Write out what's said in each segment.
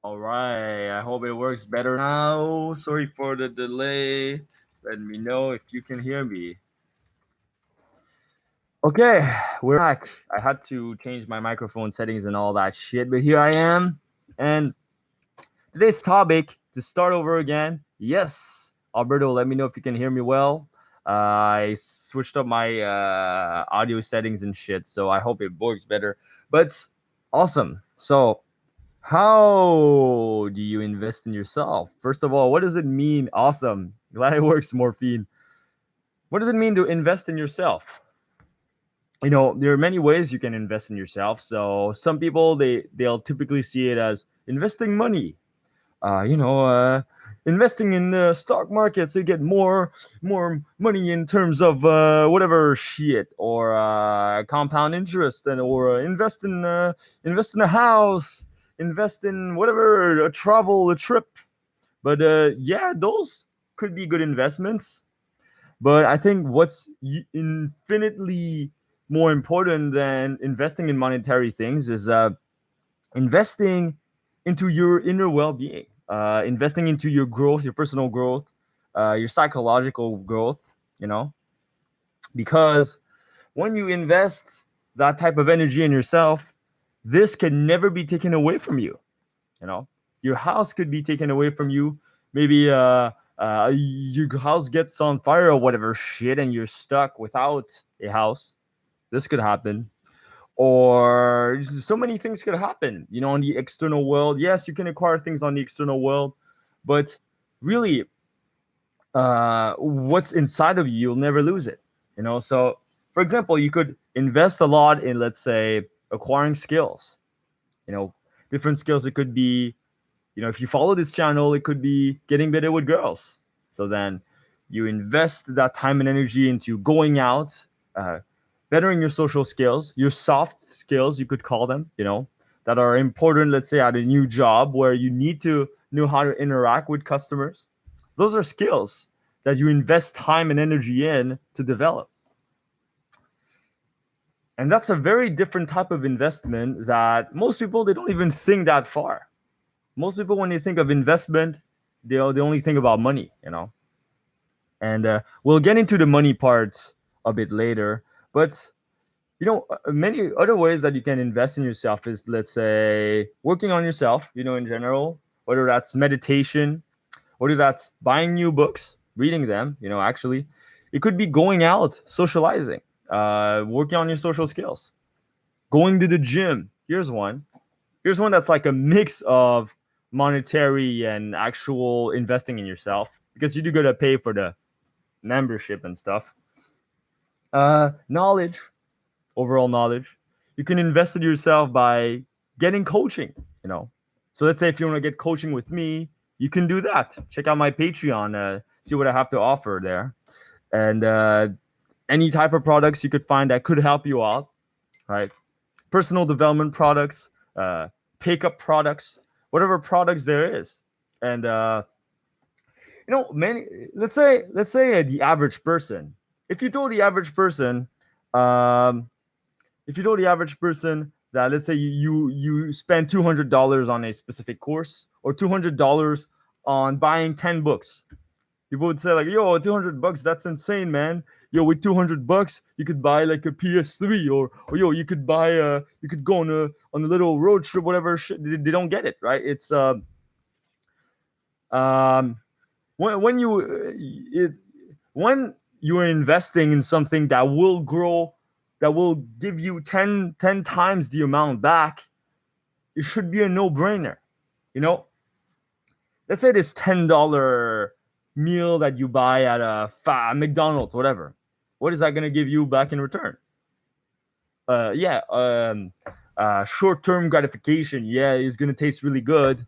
All right. I hope it works better now. Sorry for the delay. Let me know if you can hear me. Okay, we're back. I had to change my microphone settings and all that shit, but here I am. And today's topic, to start over again. Yes, Alberto, let me know if you can hear me well. I switched up my audio settings and shit, so I hope it works better. But awesome. So, how do you invest in yourself? First of all, what does it mean? Awesome. Glad it works, morphine. What does it mean to invest in yourself? There are many ways you can invest in yourself. So some people they'll typically see it as investing money. Uh, you know, uh, Investing in the stock market so you get more money in terms of whatever shit, or compound interest, and or invest in a house, invest in whatever, a travel, a trip. But yeah, those could be good investments. But I think what's infinitely more important than investing in monetary things is investing into your inner well-being, investing into your growth, your personal growth, your psychological growth. You know, because when you invest that type of energy in yourself, this can never be taken away from you. You know, your house could be taken away from you. Maybe your house gets on fire or whatever shit, and you're stuck without a house. This could happen, or so many things could happen. In the external world, yes, you can acquire things on the external world, but really, what's inside of you, you'll never lose it. So for example, you could invest a lot in, let's say, acquiring skills. You know, different skills. It could be, if you follow this channel, it could be getting better with girls. So then you invest that time and energy into going out, uh, bettering your social skills, your soft skills, you could call them, that are important, let's say, at a new job where you need to know how to interact with customers. Those are skills that you invest time and energy in to develop. And that's a very different type of investment that most people, they don't even think that far. Most people, when they think of investment, they only think about money. And we'll get into the money part a bit later. But many other ways that you can invest in yourself is, let's say, working on yourself. In general, whether that's meditation, whether that's buying new books, reading them. Actually, it could be going out, socializing, working on your social skills, going to the gym. Here's one that's like a mix of monetary and actual investing in yourself, because you do gotta pay for the membership and stuff. Knowledge, overall knowledge. You can invest in yourself by getting coaching. You know, so let's say if you want to get coaching with me, you can do that. Check out my Patreon. See what I have to offer there, and any type of products you could find that could help you out. Right, personal development products, pickup products, whatever products there is. And many, let's say the average person. If you told the average person, um, if you told the average person that, let's say, you spend $200 on a specific course, or $200 on buying 10 books, people would say like, yo, $200, that's insane, man. Yo, with $200 you could buy like a PS3, or yo, you could go on a little road trip, whatever shit. They don't get it, right? It's um when you it, when you are investing in something that will grow, that will give you ten times the amount back, it should be a no-brainer. you know let's say this $10 meal that you buy at a McDonald's, whatever. What is that going to give you back in return? Yeah, short-term gratification. Yeah, it's going to taste really good,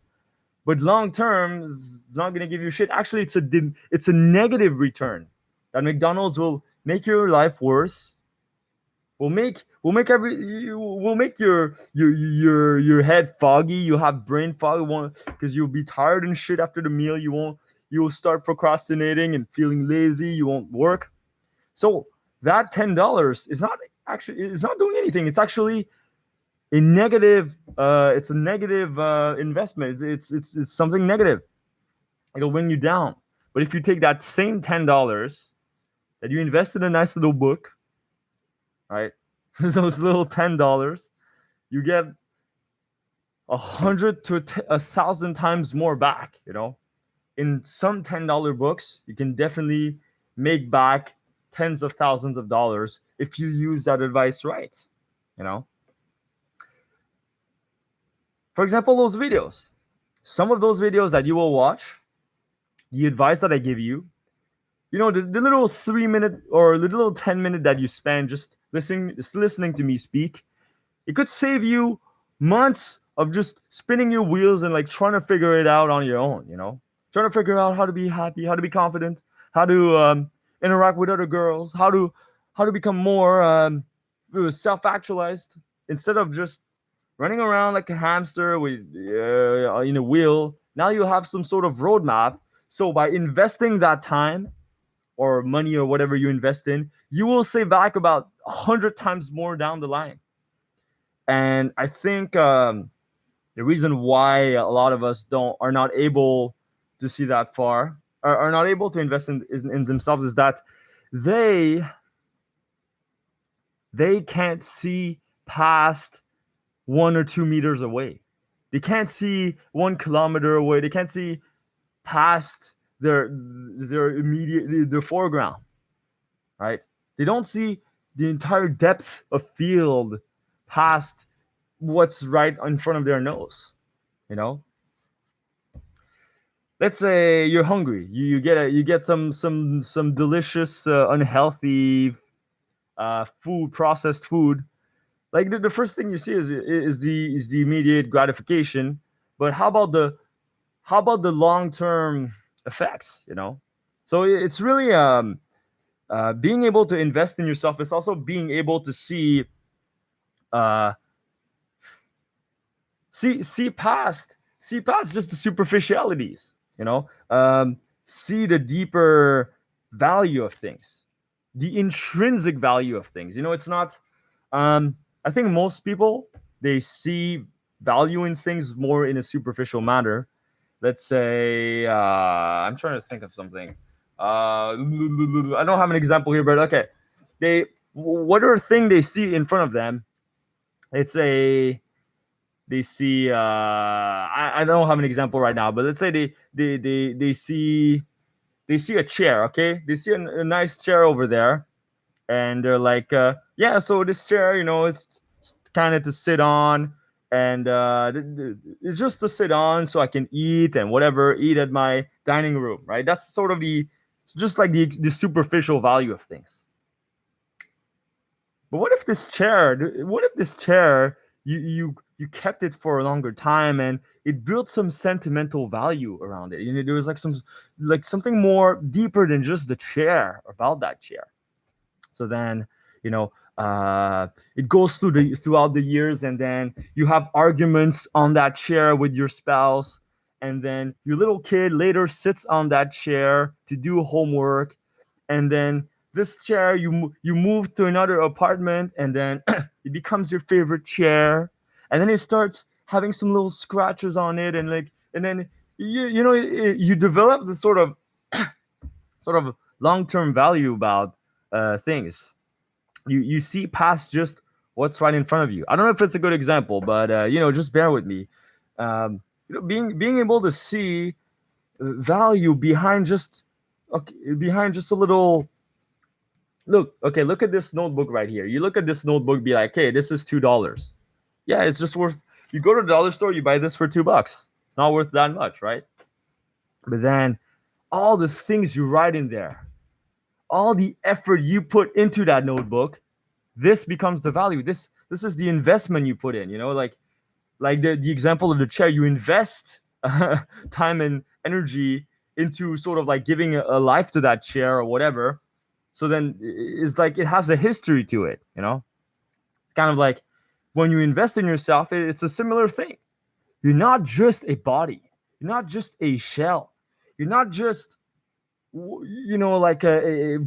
but long term, it's not going to give you shit. Actually, it's a negative return. That McDonald's will make your life worse. Will make your head foggy. You have brain fog, because you'll be tired and shit after the meal. You will start procrastinating and feeling lazy. You won't work. So that $10 is not doing anything. It's actually a negative. It's a negative investment. It's something negative. It'll bring you down. But if you take that same $10 that you invest in a nice little book, right? Those little $10, you get 100 to 1,000 times more back. In some $10 books, you can definitely make back tens of thousands of dollars if you use that advice right. For example, those videos. Some of those videos that you will watch, the advice that I give you, the little 3 minute or the little 10 minute that you spend just listening to me speak, it could save you months of just spinning your wheels and like trying to figure it out on your own. Trying to figure out how to be happy, how to be confident, how to interact with other girls, how to become more self-actualized instead of just running around like a hamster with in a wheel. Now you have some sort of roadmap. So by investing that time or money or whatever you invest in, you will save back about 100 times more down the line. And I think the reason why a lot of us are not able to see that far, or are not able to invest in themselves, is that they can't see past 1 or 2 meters away. They can't see 1 kilometer away. They can't see past their immediate their foreground, right? They don't see the entire depth of field past what's right in front of their nose. Let's say you're hungry. You get some delicious unhealthy food, processed food. Like the first thing you see is the immediate gratification, but how about the long-term effects? So it's really being able to invest in yourself. It's also being able to see uh, see past just the superficialities. See the deeper value of things, the intrinsic value of things. It's not. I think most people, they see value in things more in a superficial manner. Let's say I'm trying to think of something. I don't have an example here, but okay. Whatever thing they see in front of them, it's a they see I don't have an example right now, but let's say they see a chair. Okay, they see a nice chair over there, and they're like, yeah, so this chair, it's kind of to sit on, and it's just to sit on so I can eat and whatever, eat at my dining room, right? That's sort of just like the superficial value of things. But what if this chair, you kept it for a longer time and it built some sentimental value around it? There was like something more deeper than just the chair, about that chair. So then, it goes throughout the years, and then you have arguments on that chair with your spouse, and then your little kid later sits on that chair to do homework, and then this chair you move to another apartment, and then it becomes your favorite chair, and then it starts having some little scratches on it, and then you develop the sort of long-term value about things. You see past just what's right in front of you. I don't know if it's a good example, but just bear with me. Being able to see value behind just a little. Look at this notebook right here. You look at this notebook, be like, hey, this is $2. Yeah, it's just worth. You go to the dollar store, you buy this for $2. It's not worth that much, right? But then all the things you write in there, all the effort you put into that notebook, this becomes the value. This is the investment you put in. Like the example of the chair. You invest time and energy into sort of like giving a life to that chair or whatever. So then it's like it has a history to it. Kind of like when you invest in yourself, it's a similar thing. You're not just a body. You're not just a shell. You're not just like a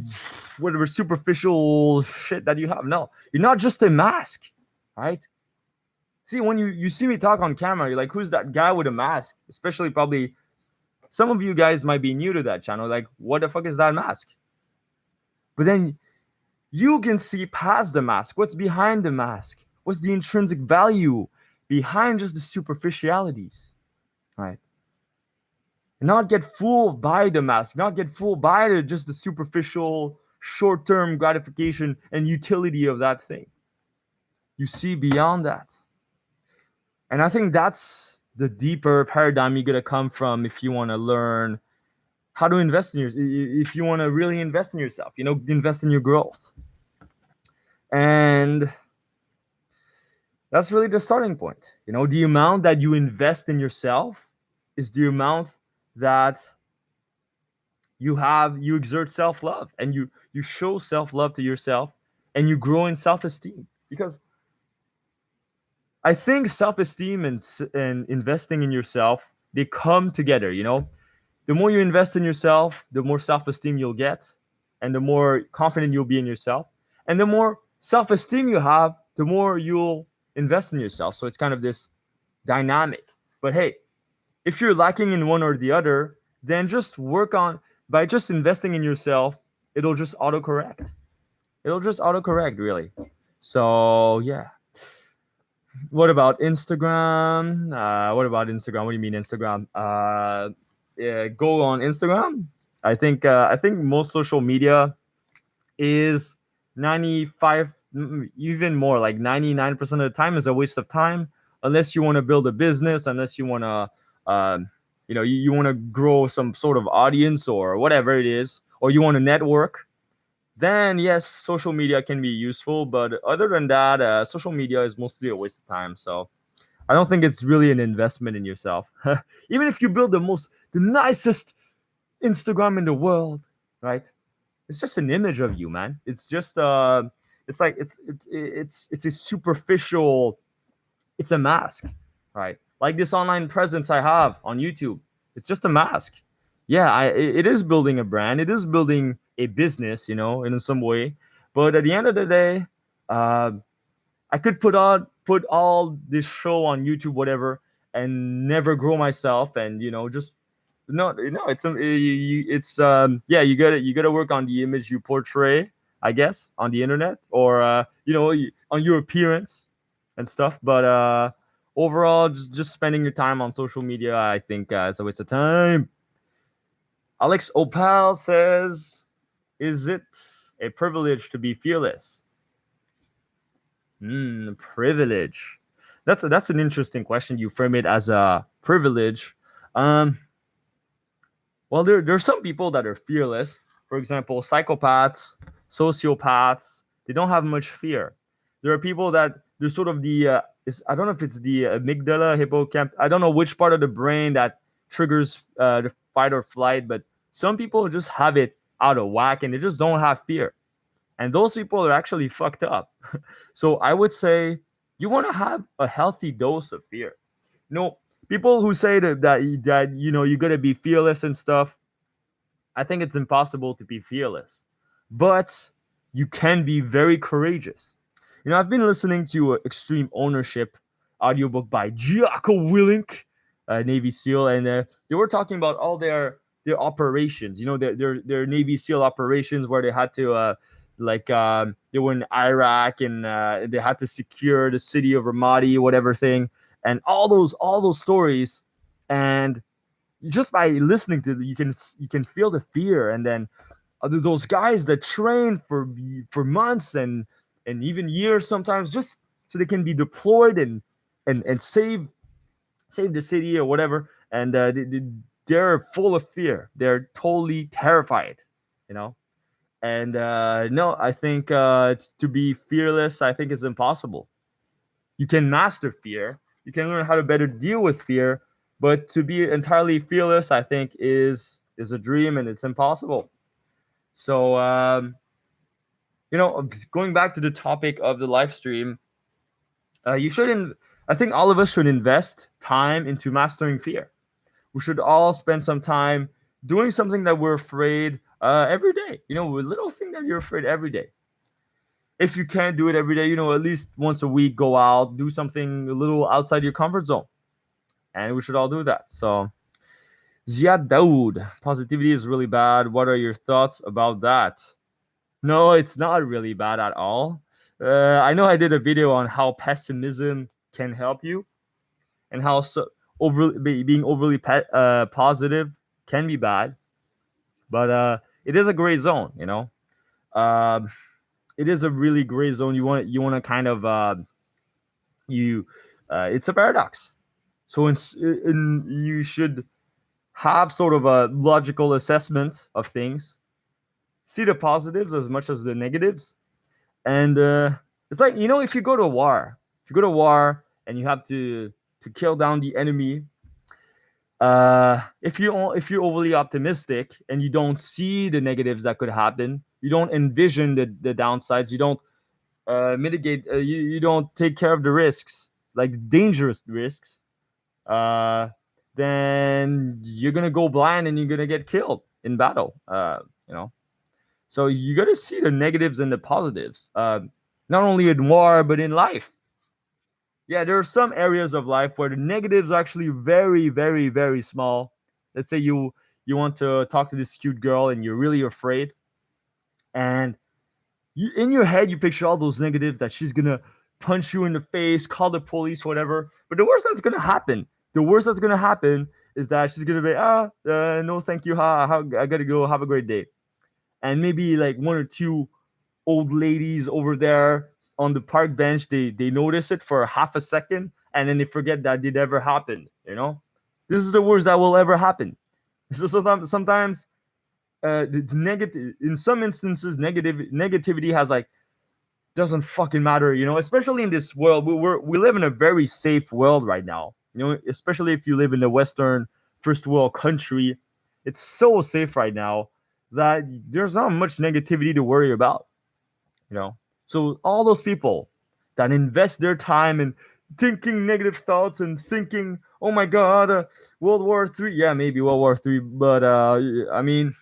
whatever superficial shit that you have. No, you're not just a mask, right? See, when you see me talk on camera, you're like, who's that guy with a mask? Especially probably some of you guys might be new to that channel. Like, what the fuck is that mask? But then you can see past the mask. What's behind the mask? What's the intrinsic value behind just the superficialities, right? Not get fooled by the mask, not get fooled by just the superficial, short-term gratification and utility of that thing. You see beyond that. And I think that's the deeper paradigm you're going to come from if you want to learn how to invest in if you want to really invest in yourself, invest in your growth. And that's really the starting point. The amount that you invest in yourself is the amount that you exert self-love, and you show self-love to yourself, and you grow in self-esteem. Because I think self-esteem and investing in yourself, they come together. The more you invest in yourself, the more self-esteem you'll get, and the more confident you'll be in yourself. And the more self-esteem you have, the more you'll invest in yourself. So it's kind of this dynamic. But hey, if you're lacking in one or the other, then just work on, by just investing in yourself, it'll just autocorrect. Really. So yeah. What about Instagram? What do you mean Instagram? Yeah, go on Instagram. I think most social media is 95, even more, like 99% of the time is a waste of time, unless you want to build a business, unless you want to you want to grow some sort of audience or whatever it is, or you want to network. Then yes, social media can be useful, but other than that, social media is mostly a waste of time. So I don't think it's really an investment in yourself. Even if you build the nicest Instagram in the world, right? It's just an image of you, man. It's just it's like it's a superficial, it's a mask, right? Like this online presence I have on YouTube, it's just a mask. Yeah, it is building a brand, it is building a business, in some way. But at the end of the day, uh, I could put all this show on YouTube, whatever, and never grow myself, and just no, yeah, you gotta work on the image you portray, I guess, on the internet, or on your appearance and stuff. But overall, just spending your time on social media, I think it's a waste of time. Alex Opal says, "Is it a privilege to be fearless?" Privilege. That's an interesting question. You frame it as a privilege. Um, Well, there's some people that are fearless. For example, psychopaths, sociopaths, they don't have much fear. There are people that there's sort of I don't know if it's the amygdala, hippocamp. I don't know which part of the brain that triggers the fight or flight, but some people just have it out of whack and they just don't have fear. And those people are actually fucked up. So I would say you want to have a healthy dose of fear. People who say that you got to be fearless and stuff, I think it's impossible to be fearless, but you can be very courageous. I've been listening to Extreme Ownership audiobook by Jocko Willink, Navy SEAL, and they were talking about all their operations. Their Navy SEAL operations where they had to they were in Iraq, and they had to secure the city of Ramadi, whatever thing, and all those stories. And just by listening to it, you can feel the fear. And then those guys that train for months and even years sometimes, just so they can be deployed and save the city or whatever. And they're full of fear, they're totally terrified, you know and no, I think to be fearless, I think it's impossible. You can master fear, you can learn how to better deal with fear, but to be entirely fearless, I think, is a dream, and it's impossible. So going back to the topic of the live stream, you shouldn't I think all of us should invest time into mastering fear. We should all spend some time doing something that we're afraid every day, a little thing that you're afraid every day. If you can't do it every day, at least once a week, go out, do something a little outside your comfort zone. And we should all do that. So, Ziad Daoud, positivity is really bad. What are your thoughts about that? No, it's not really bad at all. I know I did a video on how pessimism can help you and how being overly positive can be bad, but it is a gray zone. Um, it is a really gray zone. You want to kind of you. It's a paradox. So you should have sort of a logical assessment of things, see the positives as much as the negatives, and it's like if you go to war, and you have to kill down the enemy. If you're overly optimistic and you don't see the negatives that could happen, you don't envision the downsides, you don't mitigate, you don't take care of the risks, like dangerous risks, uh, then you're gonna go blind and you're gonna get killed in battle. You know, so you gotta see the negatives and the positives, not only in war but in life. Yeah, there are some areas of life where the negatives are actually very, very, very small. Let's say you want to talk to this cute girl and you're really afraid, and in your head you picture all those negatives that she's gonna punch you in the face, call the police, whatever. But the worst that's gonna happen is that she's gonna be no thank you, I gotta go, have a great day. And maybe like one or two old ladies over there on the park bench, they notice it for half a second and then they forget that it ever happened. This is the worst that will ever happen. So sometimes the negative, in some instances, negativity has like doesn't fucking matter, especially in this world. We live in a very safe world right now, especially if you live in a Western first world country. It's so safe right now that there's not much negativity to worry about, you know. So all those people that invest their time in thinking negative thoughts and thinking, oh my god, World War III, yeah, maybe World War III, but I mean,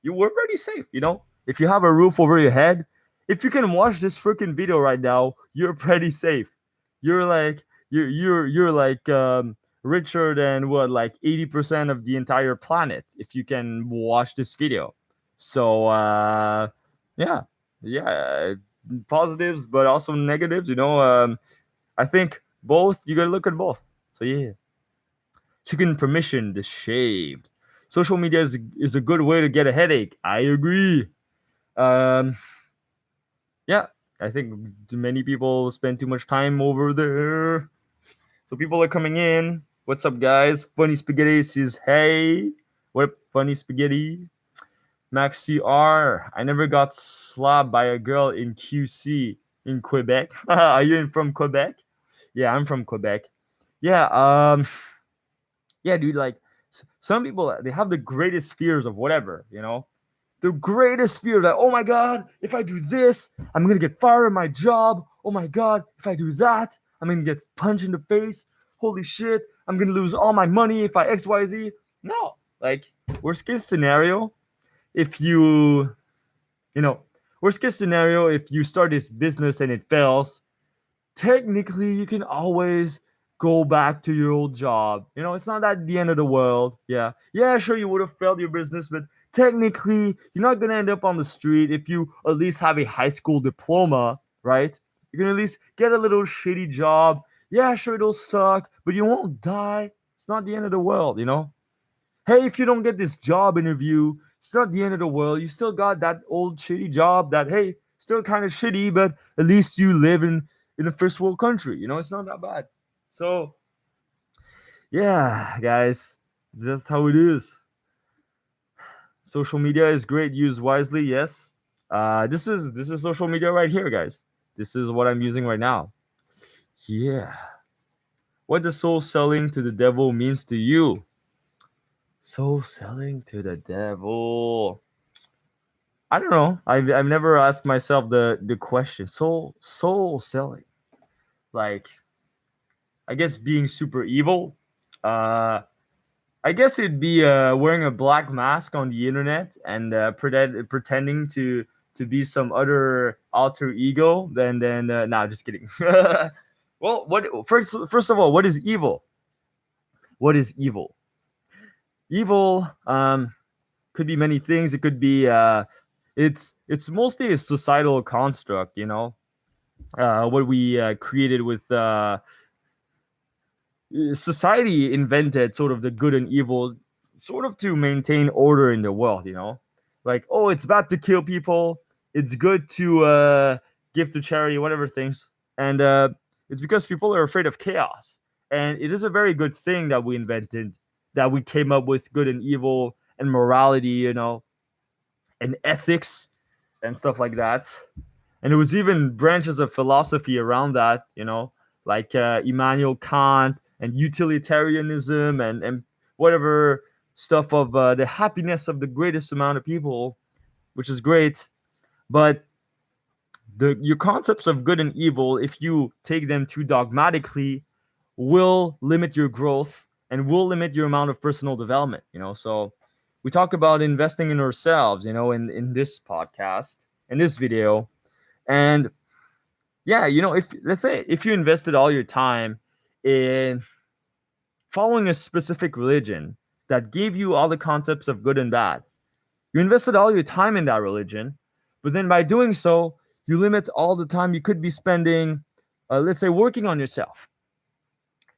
you were pretty safe, if you have a roof over your head. If you can watch this freaking video right now, you're pretty safe. You're like richer than what, like 80% of the entire planet if you can watch this video. So yeah, yeah, positives but also negatives. I think both. You gotta look at both. So yeah, chicken permission the shaved. Social media is a good way to get a headache. I agree. Um, yeah, I think many people spend too much time over there. So people are coming in. What's up, guys? Funny Spaghetti says, hey. What Funny Spaghetti? Maxi R. I never got slapped by a girl in QC in Quebec. Are you from Quebec? Yeah, I'm from Quebec. Yeah, yeah, dude. Like, some people, they have the greatest fears of whatever. The greatest fear that, oh my god, if I do this, I'm gonna get fired from my job. Oh my god, if I do that, I'm gonna get punched in the face. Holy shit, I'm gonna lose all my money if I XYZ. No, like, worst case scenario, if you know, worst case scenario, if you start this business and it fails, technically you can always go back to your old job. It's not at the end of the world. Yeah. Yeah, sure, you would have failed your business, but technically you're not going to end up on the street if you at least have a high school diploma, right? You're going to at least get a little shitty job. Yeah, sure, it'll suck, but you won't die. It's not the end of the world. Hey, if you don't get this job interview, it's not the end of the world. You still got that old shitty job that, hey, still kind of shitty, but at least you live in a first world country. It's not that bad. So yeah, guys, that's how it is. Social media is great, used wisely. Yes. This is social media right here, guys. This is what I'm using right now. Yeah. What does soul selling to the devil means to you? Soul selling to the devil. I don't know. I've never asked myself the question. Soul selling. Like, I guess being super evil. Uh I guess it'd be wearing a black mask on the internet and pretending to be some other alter ego, then nah, just kidding. Well, what first of all, what is evil? What is evil? Evil could be many things. It could be it's mostly a societal construct, what we created with society invented sort of the good and evil sort of to maintain order in the world, like, oh, it's bad to kill people, it's good to give to charity, whatever things. And it's because people are afraid of chaos, and it is a very good thing that we invented, that we came up with good and evil and morality, and ethics and stuff like that. And there was even branches of philosophy around that, like Immanuel Kant and utilitarianism and whatever stuff of the happiness of the greatest amount of people, which is great. But your concepts of good and evil, if you take them too dogmatically, will limit your growth and will limit your amount of personal development. So we talk about investing in ourselves, in this podcast, in this video. And yeah, if let's say if you invested all your time in following a specific religion that gave you all the concepts of good and bad, you invested all your time in that religion, but then by doing so, you limit all the time you could be spending, let's say, working on yourself.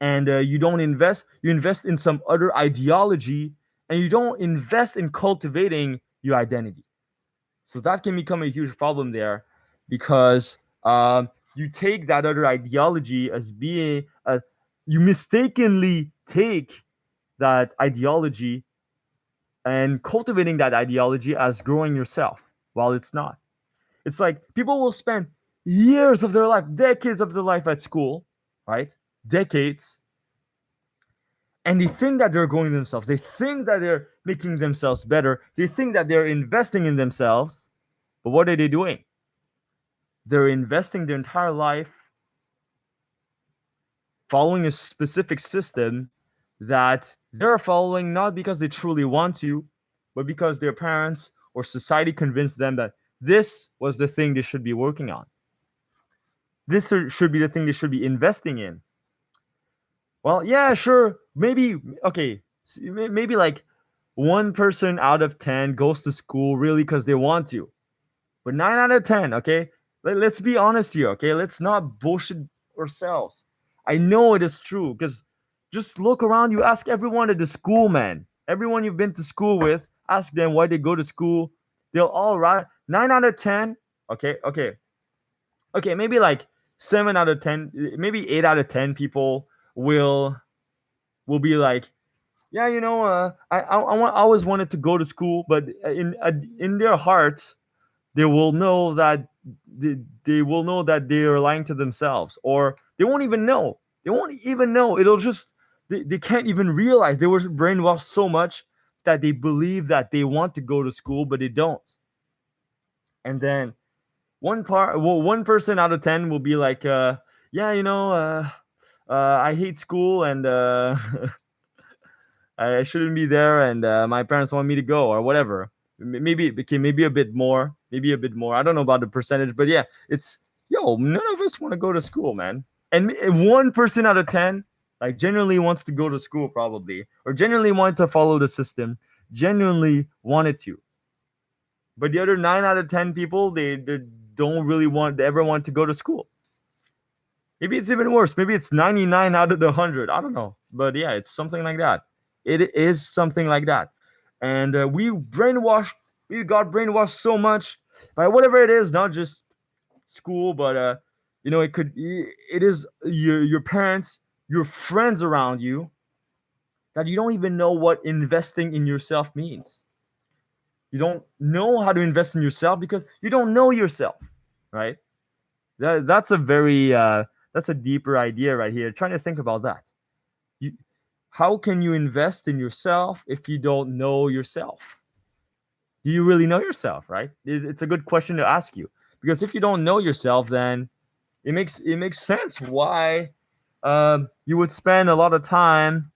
And you invest in some other ideology, and you don't invest in cultivating your identity. So that can become a huge problem there, because you take that other ideology as being you mistakenly take that ideology and cultivating that ideology as growing yourself, while it's not. It's like people will spend years of their life, decades of their life at school, right? Decades. And they think that they're growing themselves. They think that they're making themselves better. They think that they're investing in themselves. But what are they doing? They're investing their entire life following a specific system that they're following not because they truly want to, but because their parents or society convinced them that this was the thing they should be working on. This should be the thing they should be investing in. Well, yeah, sure. Maybe, okay, maybe like 1% out of 10 goes to school really because they want to. But 9 out of 10, okay? Let's be honest here, okay? Let's not bullshit ourselves. I know it is true, because just look around. You ask everyone at the school, man. Everyone you've been to school with, ask them why they go to school. They'll all right. 9 out of 10, okay, maybe like 7 out of 10, maybe 8 out of 10 people will be like, yeah, I always wanted to go to school, but in their hearts, they will know that they will know that they are lying to themselves, or they won't even know. They won't even know. It'll just they can't even realize they were brainwashed so much that they believe that they want to go to school, but they don't. And then 1% out of 10 will be like, yeah, I hate school, and I shouldn't be there, and my parents want me to go, or whatever. Maybe it became maybe a bit more. I don't know about the percentage, but yeah, it's none of us want to go to school, man. And 1% out of 10 like genuinely wants to go to school, probably, or genuinely wanted to follow the system, genuinely wanted to. But the other 9 out of 10 people, they don't really ever want to go to school. Maybe it's even worse. Maybe it's 99 out of the 100. I don't know. But yeah, it's something like that. It is something like that. And we got brainwashed so much by whatever it is, not just school, but it is your parents, your friends around you, that you don't even know what investing in yourself means. You don't know how to invest in yourself because you don't know yourself, right? That's a deeper idea right here. Trying to think about that. How can you invest in yourself if you don't know yourself? Do you really know yourself, right? It's a good question to ask you, because if you don't know yourself, then it makes sense why you would spend a lot of time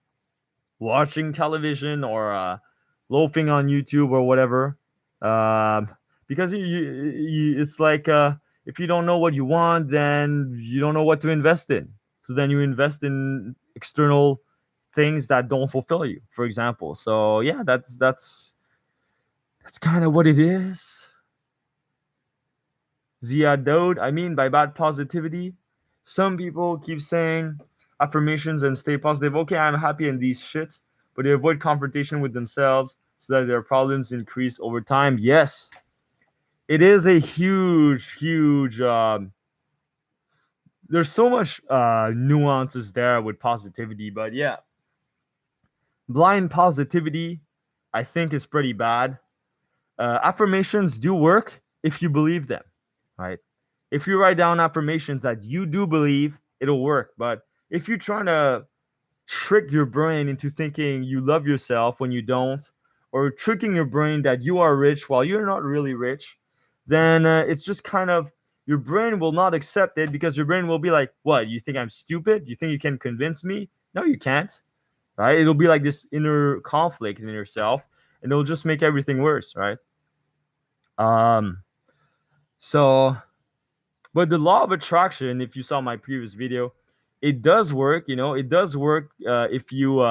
watching television, or loafing on YouTube or whatever, because it's like if you don't know what you want, then you don't know what to invest in. So then you invest in external things that don't fulfill you, for example. So yeah, that's kind of what it is. Zia Dode, I mean by bad positivity, some people keep saying affirmations and stay positive. Okay, I'm happy in these shits, but they avoid confrontation with themselves so that their problems increase over time. Yes, it is a huge. There's so much nuances there with positivity, but yeah, blind positivity, I think, is pretty bad. Affirmations do work if you believe them, right? If you write down affirmations that you do believe, it'll work. But if you're trying to trick your brain into thinking you love yourself when you don't, or tricking your brain that you are rich while you're not really rich, then it's just kind of your brain will not accept it because your brain will be like, "What? You think I'm stupid? You think you can convince me? No, you can't." Right? It'll be like this inner conflict in yourself, and it'll just make everything worse, right? Um, so, but the law of attraction, if you saw my previous video, it does work. You know, it does work if you,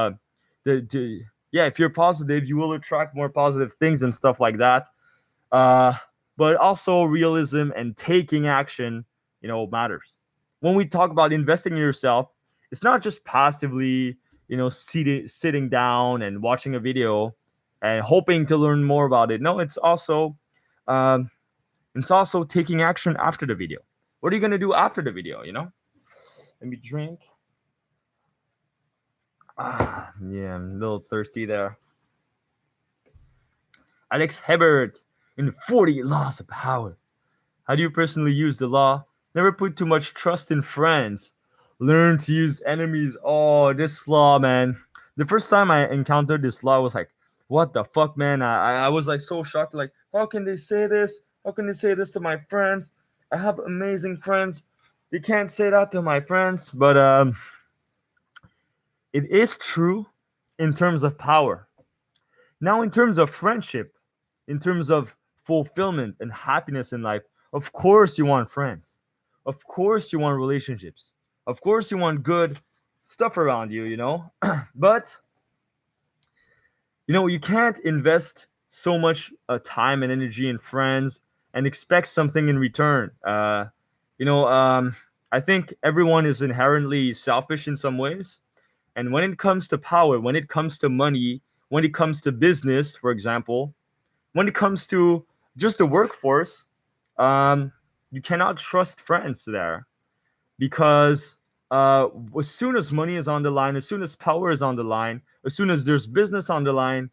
yeah, if you're positive, you will attract more positive things and stuff like that. Uh, but also realism and taking action, matters. When we talk about investing in yourself, it's not just passively, sitting down and watching a video and hoping to learn more about it. No, um, it's also taking action after the video. What are you gonna do after the video? Let me drink. Yeah, I'm a little thirsty there. Alex Hebert in 40 Laws of Power. How do you personally use the law? Never put too much trust in friends. Learn to use enemies. Oh, this law, man. The first time I encountered this law, I was like, what the fuck, man? I was like so shocked. Like, how can they say this? How can they say this to my friends? I have amazing friends. They can't say that to my friends. But it is true in terms of power. Now, in terms of friendship, in terms of fulfillment and happiness in life, of course you want friends. Of course you want relationships. Of course you want good stuff around you. But, you can't invest so much time and energy in friends and expect something in return. You know, um, I think everyone is inherently selfish in some ways. And when it comes to power, when it comes to money, when it comes to business, for example, when it comes to just the workforce, you cannot trust friends there because as soon as money is on the line, as soon as power is on the line, as soon as there's business on the line,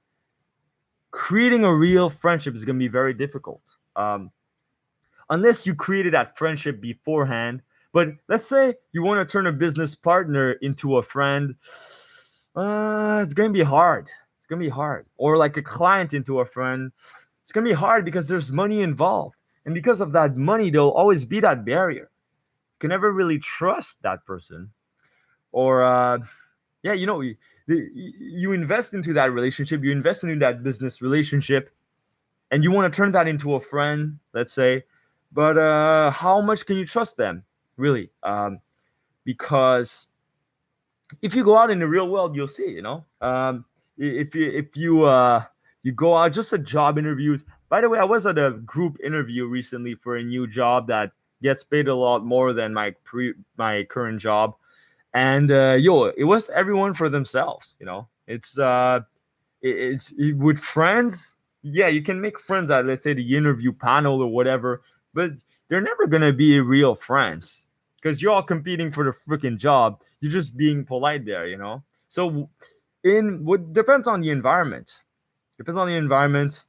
creating a real friendship is going to be very difficult. Unless you created that friendship beforehand. But let's say you want to turn a business partner into a friend, it's going to be hard. It's going to be hard. Or like a client into a friend, it's going to be hard because there's money involved. And because of that money, there'll always be that barrier. You can never really trust that person. Or, yeah, you invest into that relationship, you invest into that business relationship, and you want to turn that into a friend, let's say. But how much can you trust them, really? Because if you go out in the real world, you'll see. If you go out just at job interviews. By the way, I was at a group interview recently for a new job that gets paid a lot more than my current job, and it was everyone for themselves. With friends. Yeah, you can make friends at, let's say, the interview panel or whatever, but they're never gonna be real friends because you're all competing for the freaking job. You're just being polite there. So in what depends on the environment. Depends on the environment,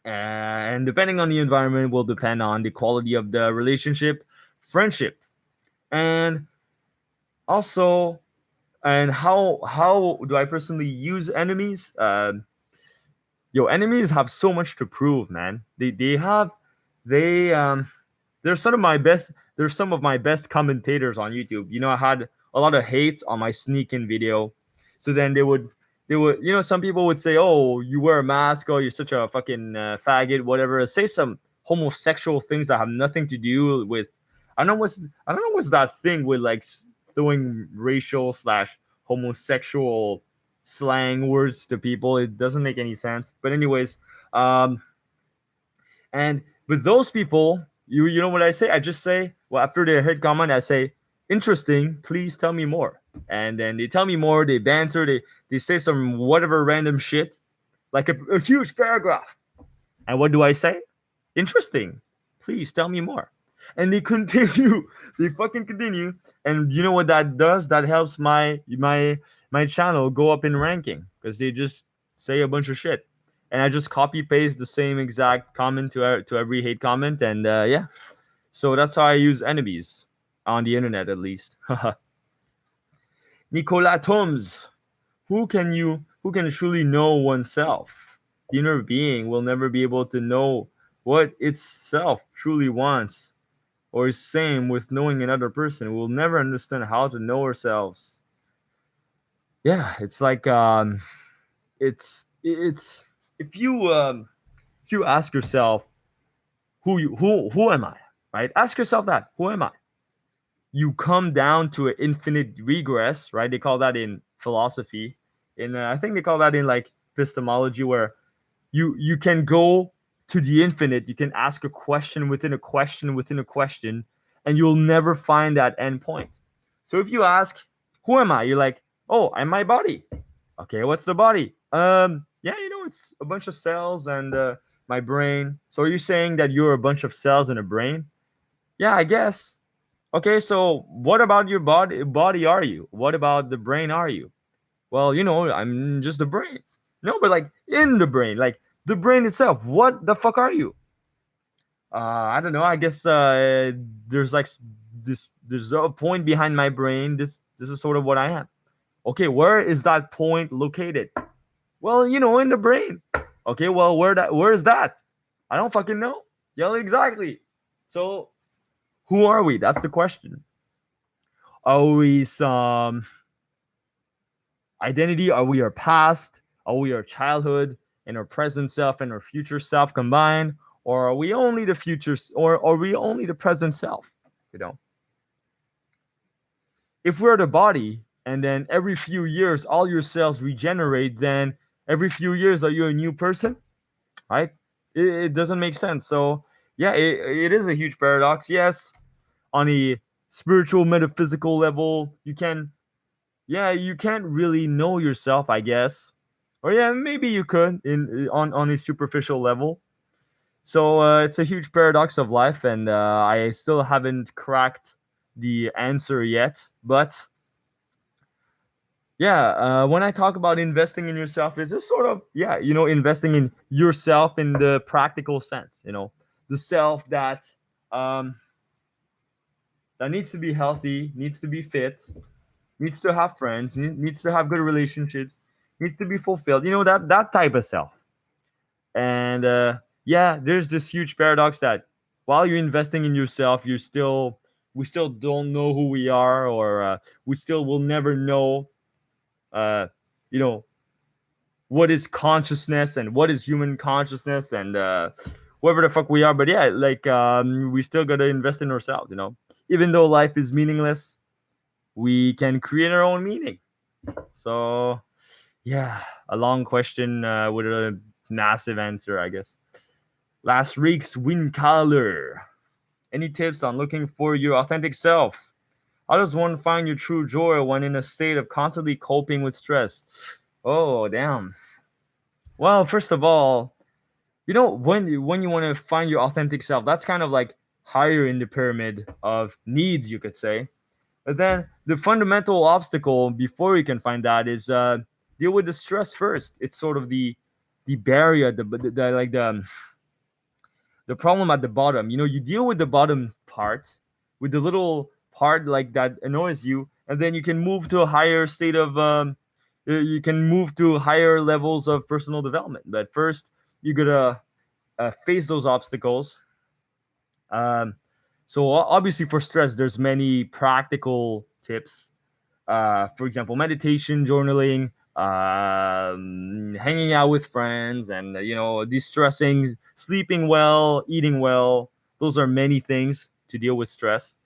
and depending on the environment will depend on the quality of the relationship, friendship, and also, and how do I personally use enemies? Enemies have so much to prove, man. They they're some of my best commentators on YouTube. I had a lot of hate on my sneaking video, so then they would, some people would say, "Oh, you wear a mask. Oh, you're such a fucking faggot, whatever." Say some homosexual things that have nothing to do with. I don't know what's that thing with like throwing racial slash homosexual slang words to people. It doesn't make any sense. But anyways, um, and with those people, you know what I say? I just say, well, after their hate comment, I say, interesting, please tell me more. And then they tell me more, they banter, they say some whatever random shit, like a huge paragraph. And what do I say? Interesting. Please tell me more. And they continue, they fucking continue. And you know what that does? That helps my channel go up in ranking because they just say a bunch of shit. And I just copy paste the same exact comment to every hate comment, and yeah. So that's how I use enemies on the internet, at least. Nicolas Toms, who can truly know oneself? The inner being will never be able to know what its self truly wants, or is same with knowing another person. We'll never understand how to know ourselves. Yeah, it's like it's if you ask yourself who am I, right? Ask yourself that, who am I? You come down to an infinite regress, right? They call that in philosophy. In I think they call that in like epistemology, where you can go to the infinite. You can ask a question within a question within a question, and you'll never find that end point. So if you ask, "Who am I?" You're like, "Oh, I'm my body." Okay, what's the body? Yeah, it's a bunch of cells and my brain. So are you saying that you're a bunch of cells in a brain? Yeah, I guess. Okay, so what about your body are you? What about the brain are you? Well, I'm just the brain. No, but like in the brain, like the brain itself. What the fuck are you? I don't know. I guess there's like there's a point behind my brain. This is sort of what I am. Okay, where is that point located? Well, in the brain. Okay, well, where is that? I don't fucking know. Yeah, exactly. So who are we? That's the question. Are we some identity? Are we our past? Are we our childhood and our present self and our future self combined? Or are we only the future, or are we only the present self? You know, if we're the body and then every few years all your cells regenerate, then every few years are you a new person, right? It doesn't make sense. So yeah, it is a huge paradox. Yes, on a spiritual metaphysical level, you can't really know yourself, I guess. Or yeah, maybe you could in on a superficial level. So it's a huge paradox of life, and I still haven't cracked the answer yet. But yeah, when I talk about investing in yourself, it's just sort of, yeah, investing in yourself in the practical sense. The self um, that needs to be healthy, needs to be fit, needs to have friends, needs to have good relationships, needs to be fulfilled. That type of self. And yeah, there's this huge paradox that while you're investing in yourself, we still don't know who we are, or we still will never know, uh, you know, what is consciousness and what is human consciousness and whatever the fuck we are. But yeah, like we still gotta invest in ourselves. Even though life is meaningless, we can create our own meaning. So yeah, a long question with a massive answer, I guess. Last week's win color. Any tips on looking for your authentic self? How does one find your true joy when in a state of constantly coping with stress? Oh, damn. Well, first of all, when you want to find your authentic self, that's kind of like higher in the pyramid of needs, you could say. But then the fundamental obstacle before you can find that is deal with the stress first. It's sort of the barrier, the like the problem at the bottom. You deal with the bottom part, with the little part like that annoys you, and then you can move to a higher state of you can move to higher levels of personal development. But first, you gotta face those obstacles. Um, so obviously for stress, there's many practical tips. For example, meditation, journaling, hanging out with friends, and de-stressing, sleeping well, eating well. Those are many things to deal with stress.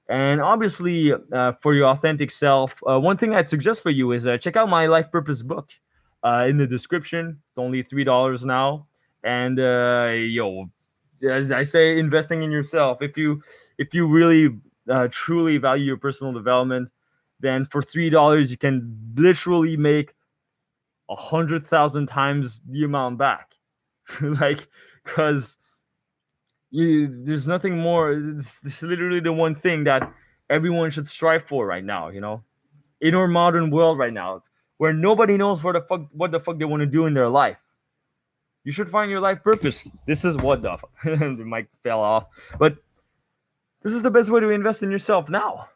And obviously, for your authentic self, one thing I'd suggest for you is check out my life purpose book. In the description, it's only $3 now. And as I say, investing in yourself. If you really truly value your personal development, then for $3 you can literally make 100,000 times the amount back. Like, because there's nothing more. It's literally the one thing that everyone should strive for right now. In our modern world right now, where nobody knows what the fuck they want to do in their life. You should find your life purpose. This is what the fuck. The mic fell off, but this is the best way to invest in yourself now.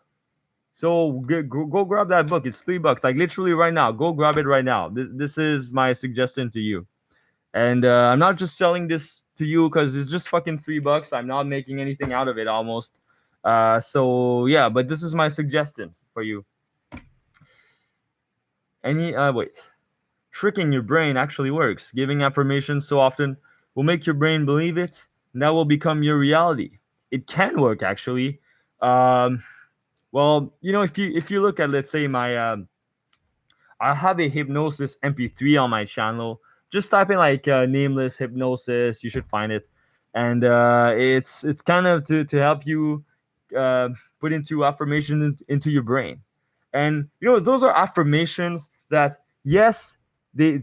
So go grab that book. It's $3, like literally right now. Go grab it right now. This is my suggestion to you. And I'm not just selling this to you because it's just fucking $3. I'm not making anything out of it almost. So yeah, but this is my suggestion for you. Wait. Tricking your brain actually works. Giving affirmations so often will make your brain believe it, and that will become your reality. It can work actually. Um, well, if you look at, let's say, my I have a hypnosis MP3 on my channel. Just type in like nameless hypnosis. You should find it, and it's kind of to help you uh, put into affirmations into your brain. And those are affirmations that, yes, they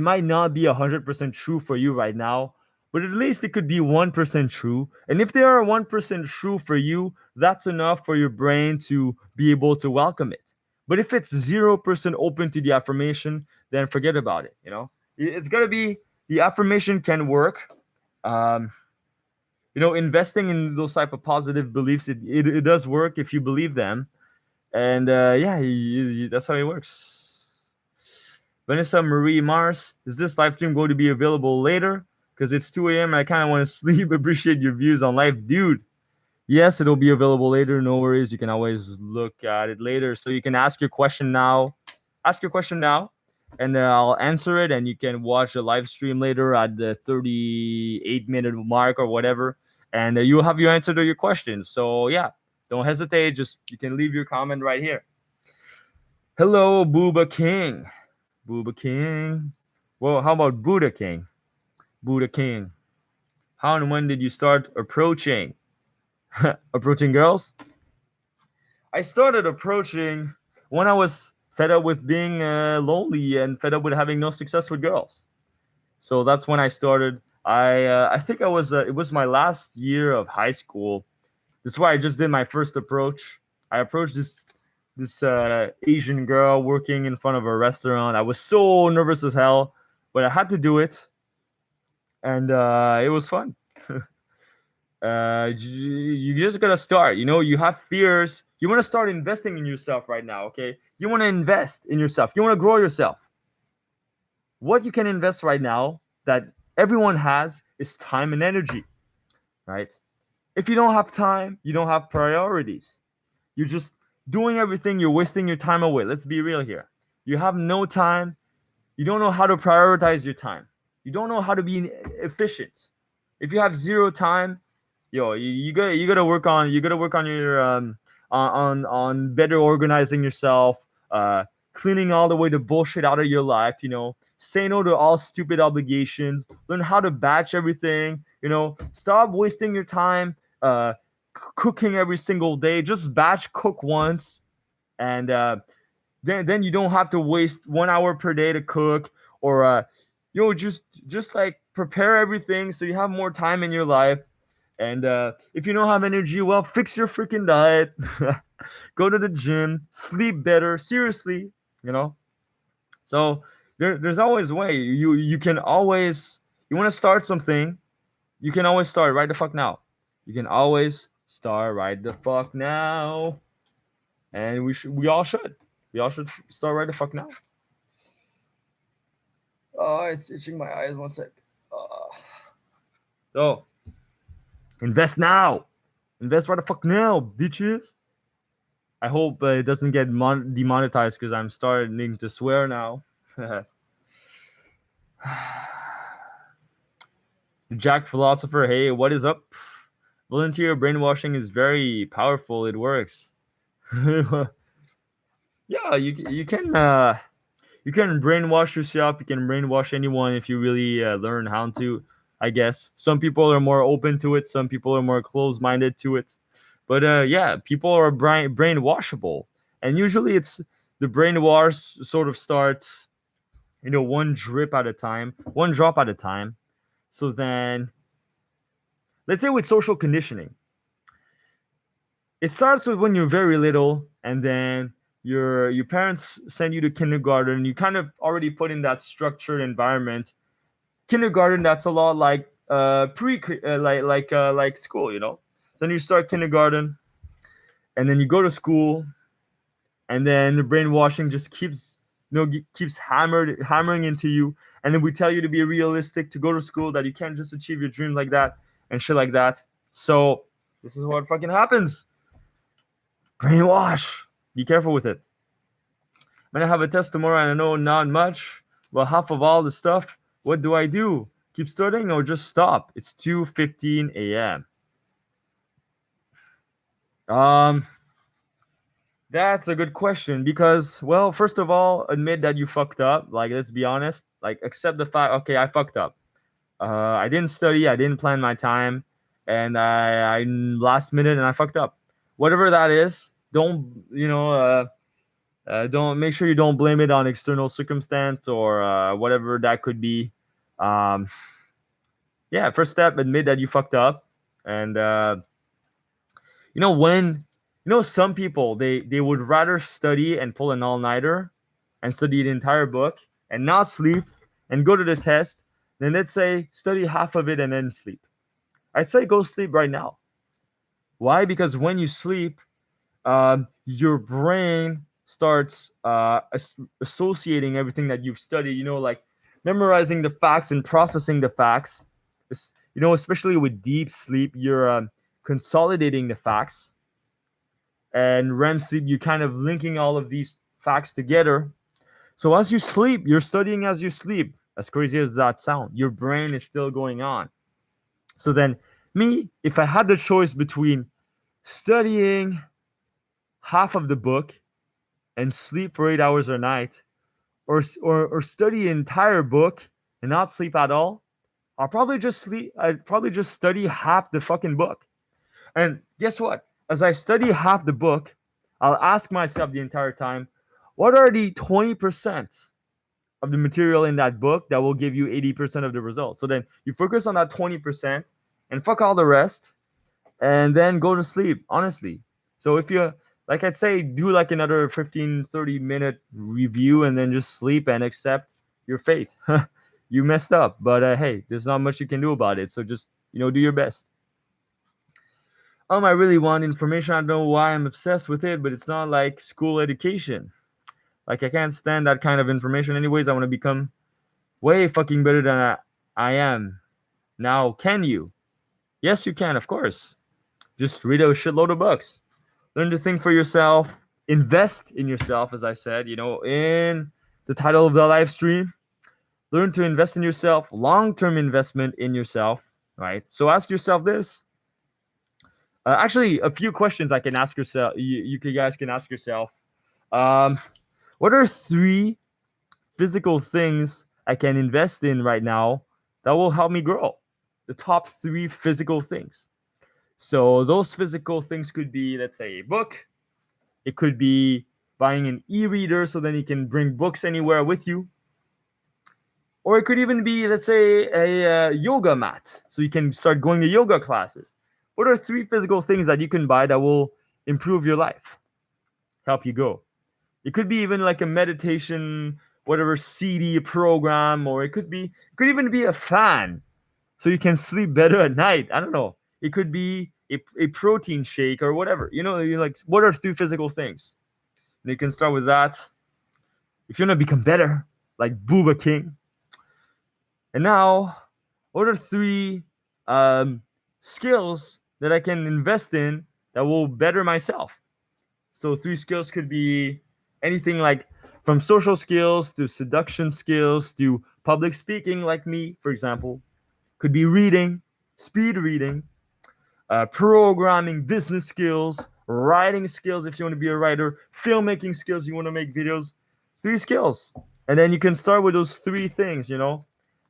might not be 100% true for you right now, but at least it could be 1% true. And if they are 1% true for you, that's enough for your brain to be able to welcome it. But if it's 0% open to the affirmation, then forget about it. It's got to be, the affirmation can work. Um, Investing in those type of positive beliefs, it does work if you believe them. And yeah, that's how it works. Vanessa Marie Mars, is this live stream going to be available later? Because it's 2 a.m. and I kind of want to sleep. Appreciate your views on live. Dude, yes, it'll be available later. No worries. You can always look at it later. So you can ask your question now. Ask your question now, and I'll answer it. And you can watch the live stream later at the 38-minute mark or whatever. And you'll have your answer to your question. So yeah, don't hesitate. Just you can leave your comment right here. Hello, Booba King. Booba King. Well, how about Buddha King? Buddha King. How and when did you start approaching? Approaching girls? I started approaching when I was fed up with being lonely and fed up with having no success with girls. So that's when I started. I think it was my last year of high school. That's why I just did my first approach. I approached this Asian girl working in front of a restaurant. I was so nervous as hell, but I had to do it, and it was fun. You just gotta start. You have fears. You want to start investing in yourself right now, okay? You want to invest in yourself. You want to grow yourself. What you can invest right now that everyone has is time and energy, right? If you don't have time, you don't have priorities. You're just doing everything. You're wasting your time away. Let's be real here. You have no time. You don't know how to prioritize your time. You don't know how to be efficient. If you have zero time, you gotta work on your on better organizing yourself, cleaning all the way the bullshit out of your life. Say no to all stupid obligations. Learn how to batch everything. Stop wasting your time cooking every single day. Just batch cook once, and then you don't have to waste 1 hour per day to cook, or just like prepare everything so you have more time in your life. And if you don't have energy, well, fix your freaking diet. Go to the gym, sleep better, seriously. you know so there's always a way. You can always, you want to start something, you can always start right the fuck now. You can always start right the fuck now. And we all should start right the fuck now. Oh, it's itching my eyes. One sec. So invest now. Invest right the fuck now, bitches. I hope it doesn't get demonetized because I'm starting to swear now. Jack Philosopher, hey, what is up? Volunteer brainwashing is very powerful. It works. Yeah, you can brainwash yourself. You can brainwash anyone if you really learn how to. I guess some people are more open to it. Some people are more closed-minded to it. But yeah, people are brainwashable, and usually it's the brainwash sort of starts, one drip at a time, one drop at a time. So then, let's say with social conditioning, it starts with when you're very little, and then your parents send you to kindergarten. You kind of already put in that structured environment. Kindergarten, that's a lot like like school, Then you start kindergarten, and then you go to school, and then the brainwashing just keeps keeps hammering into you, and then we tell you to be realistic, to go to school, that you can't just achieve your dream like that and shit like that. So this is what fucking happens. Brainwash. Be careful with it. I'm gonna have a test tomorrow, and I know not much. Well, half of all the stuff. What do I do? Keep studying or just stop? It's 2:15 a.m. Um, that's a good question because, well, first of all, admit that you fucked up. Like, let's be honest. Like, accept the fact. Okay, I fucked up. I didn't study. I didn't plan my time, and I last minute and I fucked up. Whatever that is, don't make sure you don't blame it on external circumstance or whatever that could be. Um, yeah, first step, admit that you fucked up, and when some people they would rather study and pull an all-nighter and study the entire book and not sleep and go to the test than, let's say, study half of it and then sleep. I'd say go sleep right now. Why? Because when you sleep, your brain starts associating everything that you've studied, like memorizing the facts and processing the facts. Especially with deep sleep, you're consolidating the facts. And REM sleep, you're kind of linking all of these facts together. So as you sleep, you're studying as you sleep. As crazy as that sounds, your brain is still going on. So then, if I had the choice between studying half of the book and sleep for 8 hours a night, or study an entire book and not sleep at all, I'll probably just sleep. I'd probably just study half the fucking book. And guess what? As I study half the book, I'll ask myself the entire time, what are the 20% of the material in that book that will give you 80% of the results? So then you focus on that 20% and fuck all the rest, and then go to sleep, honestly. So if you, like I'd say, do like another 15-30 minute review and then just sleep and accept your fate. You messed up, but hey, there's not much you can do about it. So just, do your best. I really want information. I don't know why I'm obsessed with it, but it's not like school education. Like, I can't stand that kind of information anyways. I want to become way fucking better than I am. Now, can you? Yes, you can, of course. Just read a shitload of books. Learn to think for yourself. Invest in yourself, as I said, in the title of the live stream. Learn to invest in yourself. Long-term investment in yourself, right? So ask yourself this. Actually, a few questions I can ask yourself. You guys can ask yourself. What are 3 physical things I can invest in right now that will help me grow? The top 3 physical things. So those physical things could be, let's say, a book. It could be buying an e-reader so then you can bring books anywhere with you. Or it could even be, let's say, a yoga mat so you can start going to yoga classes. What are 3 physical things that you can buy that will improve your life, help you go? It could be even like a meditation, whatever CD program, or it could even be a fan so you can sleep better at night. I don't know. It could be a protein shake or whatever. You're like, what are 3 physical things? And you can start with that. If you want to become better, like Booba King. And now, what are 3 skills that I can invest in that will better myself? So 3 skills could be anything like from social skills to seduction skills to public speaking, like me, for example. Could be reading, speed reading, programming, business skills, writing skills if you want to be a writer, filmmaking skills, you want to make videos. 3 skills. And then you can start with those 3 things,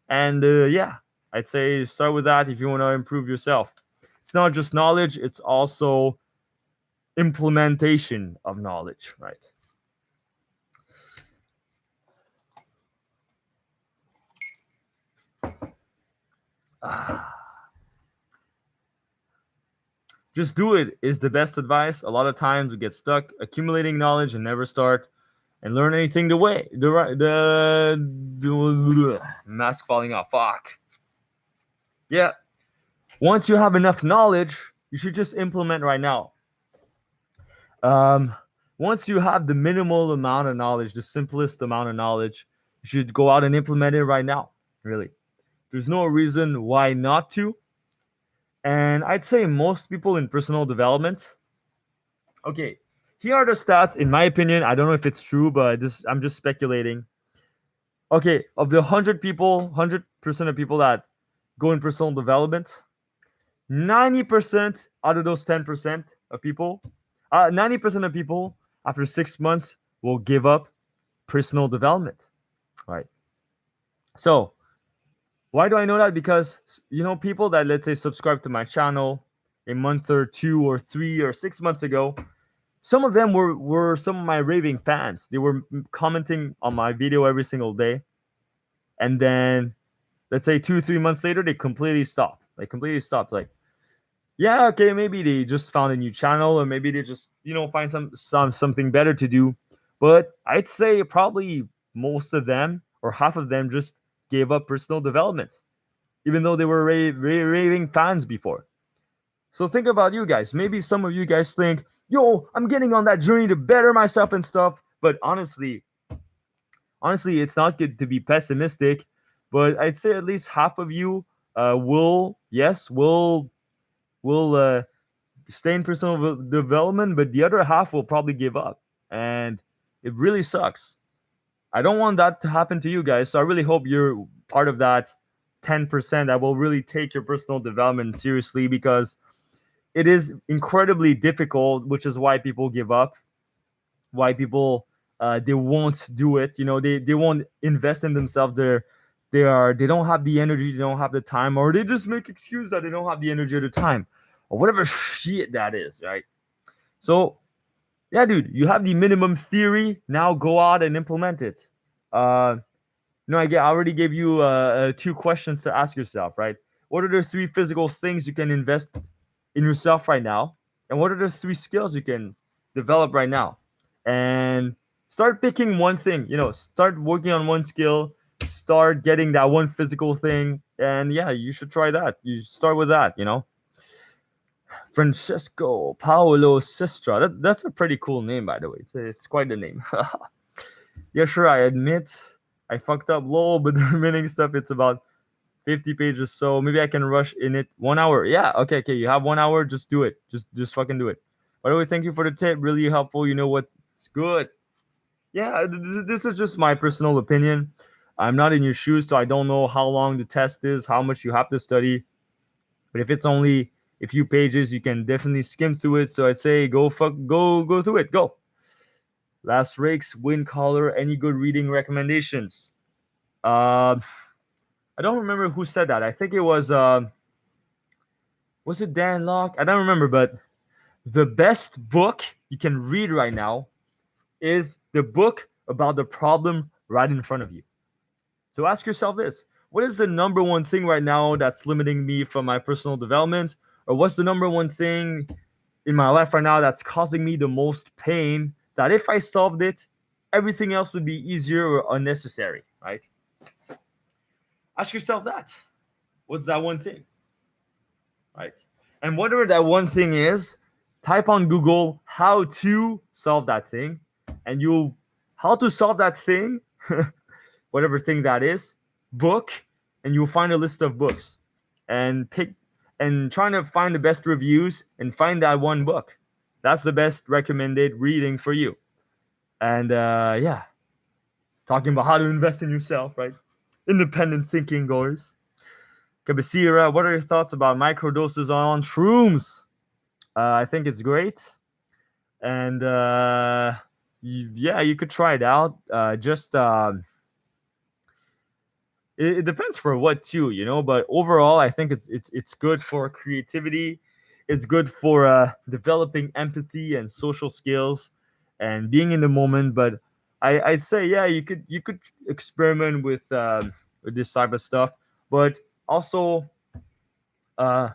And yeah, I'd say start with that if you want to improve yourself. It's not just knowledge, it's also implementation of knowledge, right? Just do it is the best advice. A lot of times we get stuck accumulating knowledge and never start and learn anything the mask falling off. Fuck. Yeah. Once you have enough knowledge, you should just implement right now. Um, Once you have the minimal amount of knowledge, the simplest amount of knowledge, you should go out and implement it right now. Really. There's no reason why not to. And I'd say most people in personal development. Okay, here are the stats. In my opinion, I don't know if it's true, but I'm just speculating. Okay, of the 100 people, 100% of people that go in personal development, 90% out of those 10% of people, 90% of people after 6 months will give up personal development. Right. So why do I know that? Because people that, let's say, subscribe to my channel a month or 2 or 3 or 6 months ago, some of them were some of my raving fans. They were commenting on my video every single day, and then let's say 2 3 months later they completely stopped. Like, yeah, okay, maybe they just found a new channel, or maybe they just find something better to do. But I'd say probably most of them or half of them just gave up personal development, even though they were raving fans before. So think about you guys. Maybe some of you guys think, yo, I'm getting on that journey to better myself and stuff. But honestly, it's not good to be pessimistic. But I'd say at least half of you will stay in personal development, but the other half will probably give up. And it really sucks. I don't want that to happen to you guys. So I really hope you're part of that 10% that will really take your personal development seriously, because it is incredibly difficult, which is why people give up, why people they won't do it. They won't invest in themselves. They don't have the energy, they don't have the time, or they just make excuse that they don't have the energy or the time, or whatever shit that is, right? So yeah, dude, you have the minimum theory. Now go out and implement it. I already gave you 2 questions to ask yourself, right? What are the 3 physical things you can invest in yourself right now? And what are the 3 skills you can develop right now? And start picking one thing, start working on one skill, start getting that one physical thing. And yeah, you should try that. You start with that. Francesco Paolo Sistra. That's a pretty cool name, by the way. It's quite a name. Yeah, sure, I admit I fucked up low, but the remaining stuff, it's about 50 pages. So maybe I can rush in it 1 hour. Yeah, okay. You have 1 hour, just do it. Just fucking do it. By the way, thank you for the tip. Really helpful. You know what's good. Yeah, this is just my personal opinion. I'm not in your shoes, so I don't know how long the test is, how much you have to study. But if it's only a few pages, you can definitely skim through it. So I'd say go through it. Go. Last rakes, win color, any good reading recommendations? I don't remember who said that. I think it was it Dan Locke? I don't remember, but the best book you can read right now is the book about the problem right in front of you. So ask yourself this: what is the number one thing right now that's limiting me from my personal development? Or what's the number one thing in my life right now that's causing me the most pain, that if I solved it, everything else would be easier or unnecessary, right? Ask yourself that. What's that one thing? Right? And whatever that one thing is, type on Google how to solve that thing, and you'll how to solve that thing, whatever thing that is, book, and you'll find a list of books and pick and trying to find the best reviews and find that one book. That's the best recommended reading for you. And yeah, talking about how to invest in yourself, right? Independent thinking goers. Kabasira, what are your thoughts about microdoses on shrooms? I think it's great. And yeah, you could try it out. Just it depends for what too, but overall I think it's good for creativity. It's good for developing empathy and social skills and being in the moment. But I'd say, yeah, you could experiment with this type of stuff, but also uh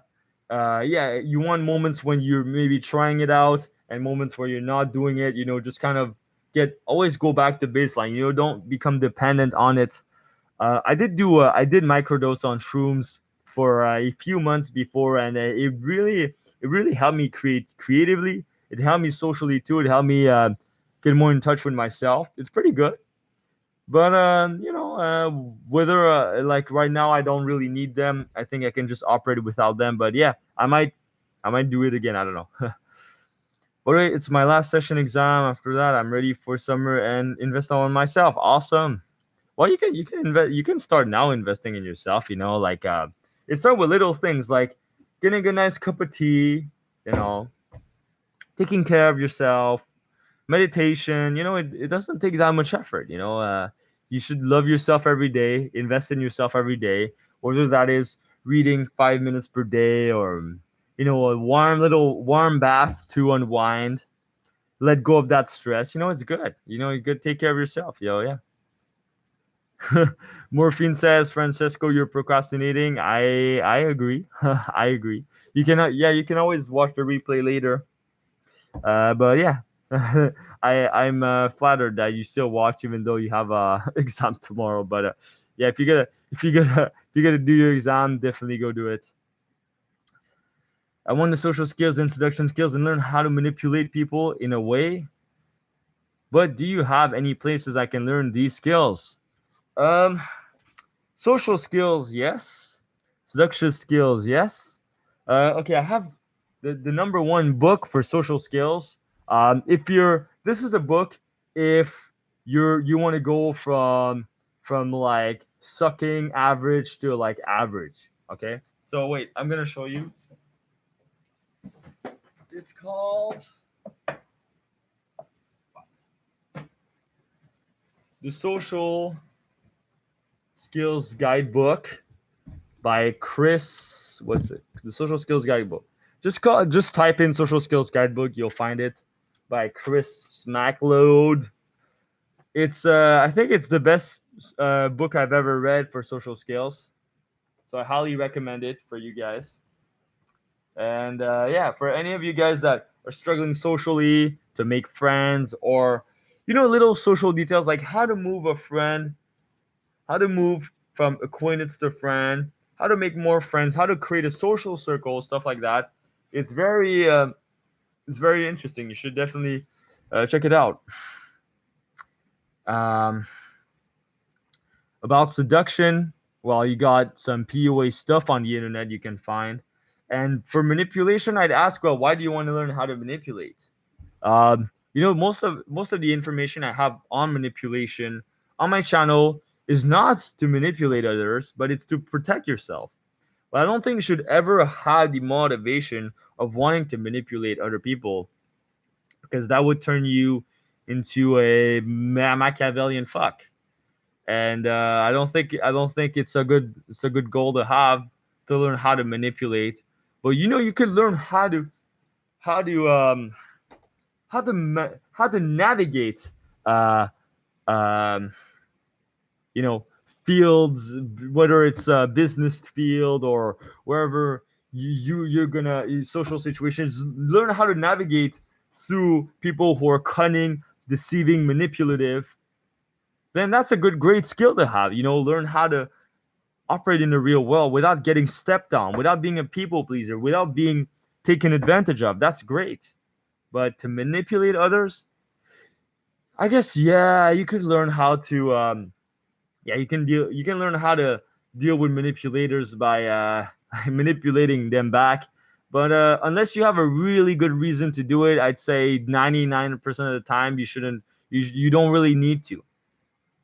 yeah, you want moments when you're maybe trying it out and moments where you're not doing it, just kind of always go back to baseline, don't become dependent on it. I did microdose on shrooms for a few months before, and it really helped me creatively. It helped me socially too. It helped me get more in touch with myself. It's pretty good. But whether like right now I don't really need them. I think I can just operate without them. But yeah, I might do it again. I don't know. All right, it's my last session exam. After that, I'm ready for summer and invest on myself. Awesome. Well, you can invest. You can start now investing in yourself. Like it start with little things like getting a nice cup of tea. You know, taking care of yourself, meditation. It doesn't take that much effort. You should love yourself every day, invest in yourself every day, whether that is reading 5 minutes per day or a warm bath to unwind, let go of that stress. It's good. You good, take care of yourself. Yeah. Morphine says, Francesco, you're procrastinating. I agree. I agree. You can always watch the replay later. But yeah, I'm flattered that you still watch even though you have a exam tomorrow. But yeah, if you gotta do your exam, definitely go do it. I want the social skills, introduction skills, and learn how to manipulate people in a way. But do you have any places I can learn these skills? Um, Social skills, yes. Seduction skills, yes. Okay, I have the number one book for social skills. If you're, this is a book if you want to go from like sucking average to like average. Okay, so wait, I'm gonna show you. It's called the Social Skills Guidebook by Chris. What's it? The Social Skills Guidebook. Just type in Social Skills Guidebook. You'll find it by Chris MacLeod. It's I think it's the best book I've ever read for social skills. So I highly recommend it for you guys. And yeah, for any of you guys that are struggling socially to make friends or little social details like how to move a friend, how to move from acquaintance to friend, how to make more friends, how to create a social circle, stuff like that. It's very interesting. You should definitely check it out. Um, about seduction, well, you got some PUA stuff on the internet you can find. And for manipulation, I'd ask, well, why do you want to learn how to manipulate? Most of the information I have on manipulation on my channel is not to manipulate others, but it's to protect yourself. But I don't think you should ever have the motivation of wanting to manipulate other people because that would turn you into a Machiavellian fuck. And I don't think it's a good goal to have, to learn how to manipulate. But you could learn how to how to navigate uh, um, you know fields, whether it's a business field or wherever you're gonna social situations. Learn how to navigate through people who are cunning, deceiving, manipulative. Then that's a great skill to have. Learn how to operate in the real world without getting stepped on, without being a people pleaser, without being taken advantage of. That's great. But to manipulate others, I guess, yeah, you could learn how to yeah, you can learn how to deal with manipulators by manipulating them back. But unless you have a really good reason to do it, I'd say 99% of the time you shouldn't. You don't really need to.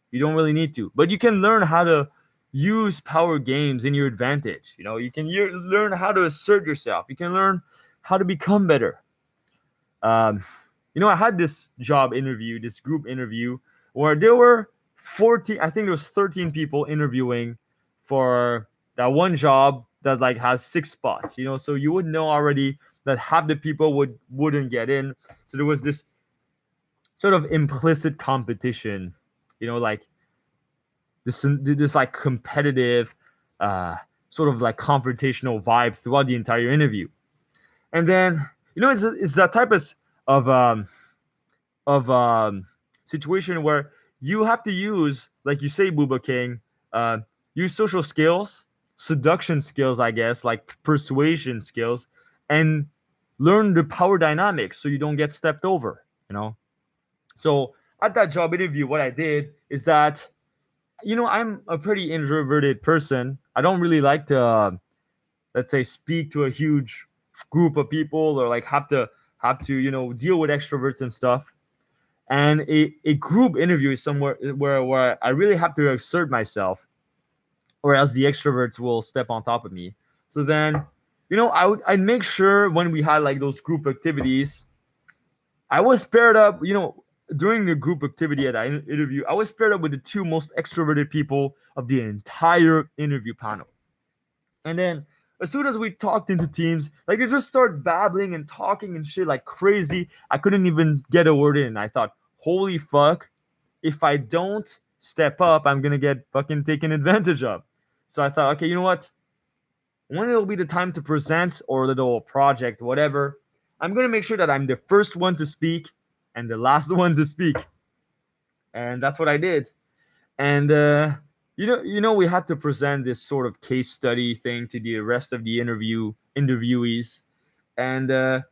You don't really need to. But you can learn how to use power games in your advantage. You know, you can learn how to assert yourself. You can learn how to become better. Um, I had this job interview, this group interview, where there were 14, I think there was 13 people interviewing for that one job that like has 6 spots, so you would know already that half the people wouldn't get in. So there was this sort of implicit competition, like this like competitive, sort of like confrontational vibe throughout the entire interview. And then it's that type of situation where you have to use, like you say, Booba King, uh, use social skills, seduction skills, I guess, like persuasion skills, and learn the power dynamics so you don't get stepped over. So at that job interview, what I did is that I'm a pretty introverted person. I don't really like to, let's say, speak to a huge group of people, or like have to deal with extroverts and stuff. And a group interview is somewhere where I really have to assert myself, or else the extroverts will step on top of me. So then, I'd make sure when we had like those group activities, I was paired up, during the group activity at that interview, I was paired up with the two most extroverted people of the entire interview panel. And then as soon as we talked into teams, like they just start babbling and talking and shit like crazy. I couldn't even get a word in. I thought, holy fuck, if I don't step up, I'm gonna get fucking taken advantage of. So I thought, okay, you know what? When it'll be the time to present or a little project, whatever, I'm gonna make sure that I'm the first one to speak and the last one to speak. And that's what I did. And we had to present this sort of case study thing to the rest of the interviewees. And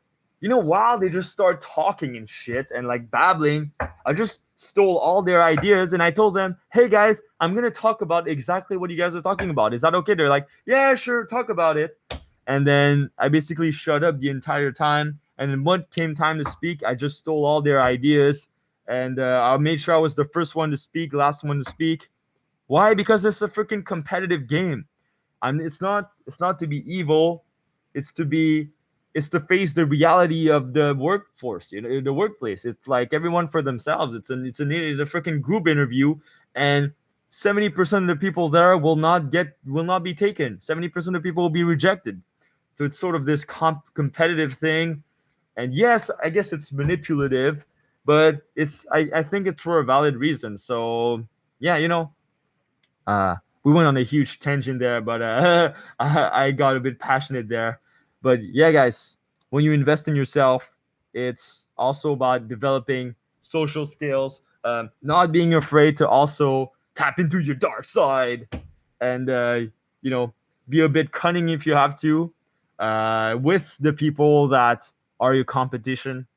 while they just start talking and shit and like babbling, I just stole all their ideas and I told them, hey guys, I'm gonna talk about exactly what you guys are talking about. Is that okay? They're like, yeah, sure, talk about it. And then I basically shut up the entire time. And then when it came time to speak, I just stole all their ideas. And I made sure I was the first one to speak, last one to speak. Why? Because it's a freaking competitive game. It's not to be evil. It's to be it's to face the reality of the workforce, the workplace. It's like everyone for themselves. It's a freaking group interview, and 70% of the people there will not be taken. 70% of people will be rejected. So it's sort of this competitive thing. And yes, I guess it's manipulative, but I think it's for a valid reason. So yeah, we went on a huge tangent there, but I got a bit passionate there. But yeah, guys, when you invest in yourself, it's also about developing social skills, not being afraid to also tap into your dark side, and you know, be a bit cunning if you have to, with the people that are your competition.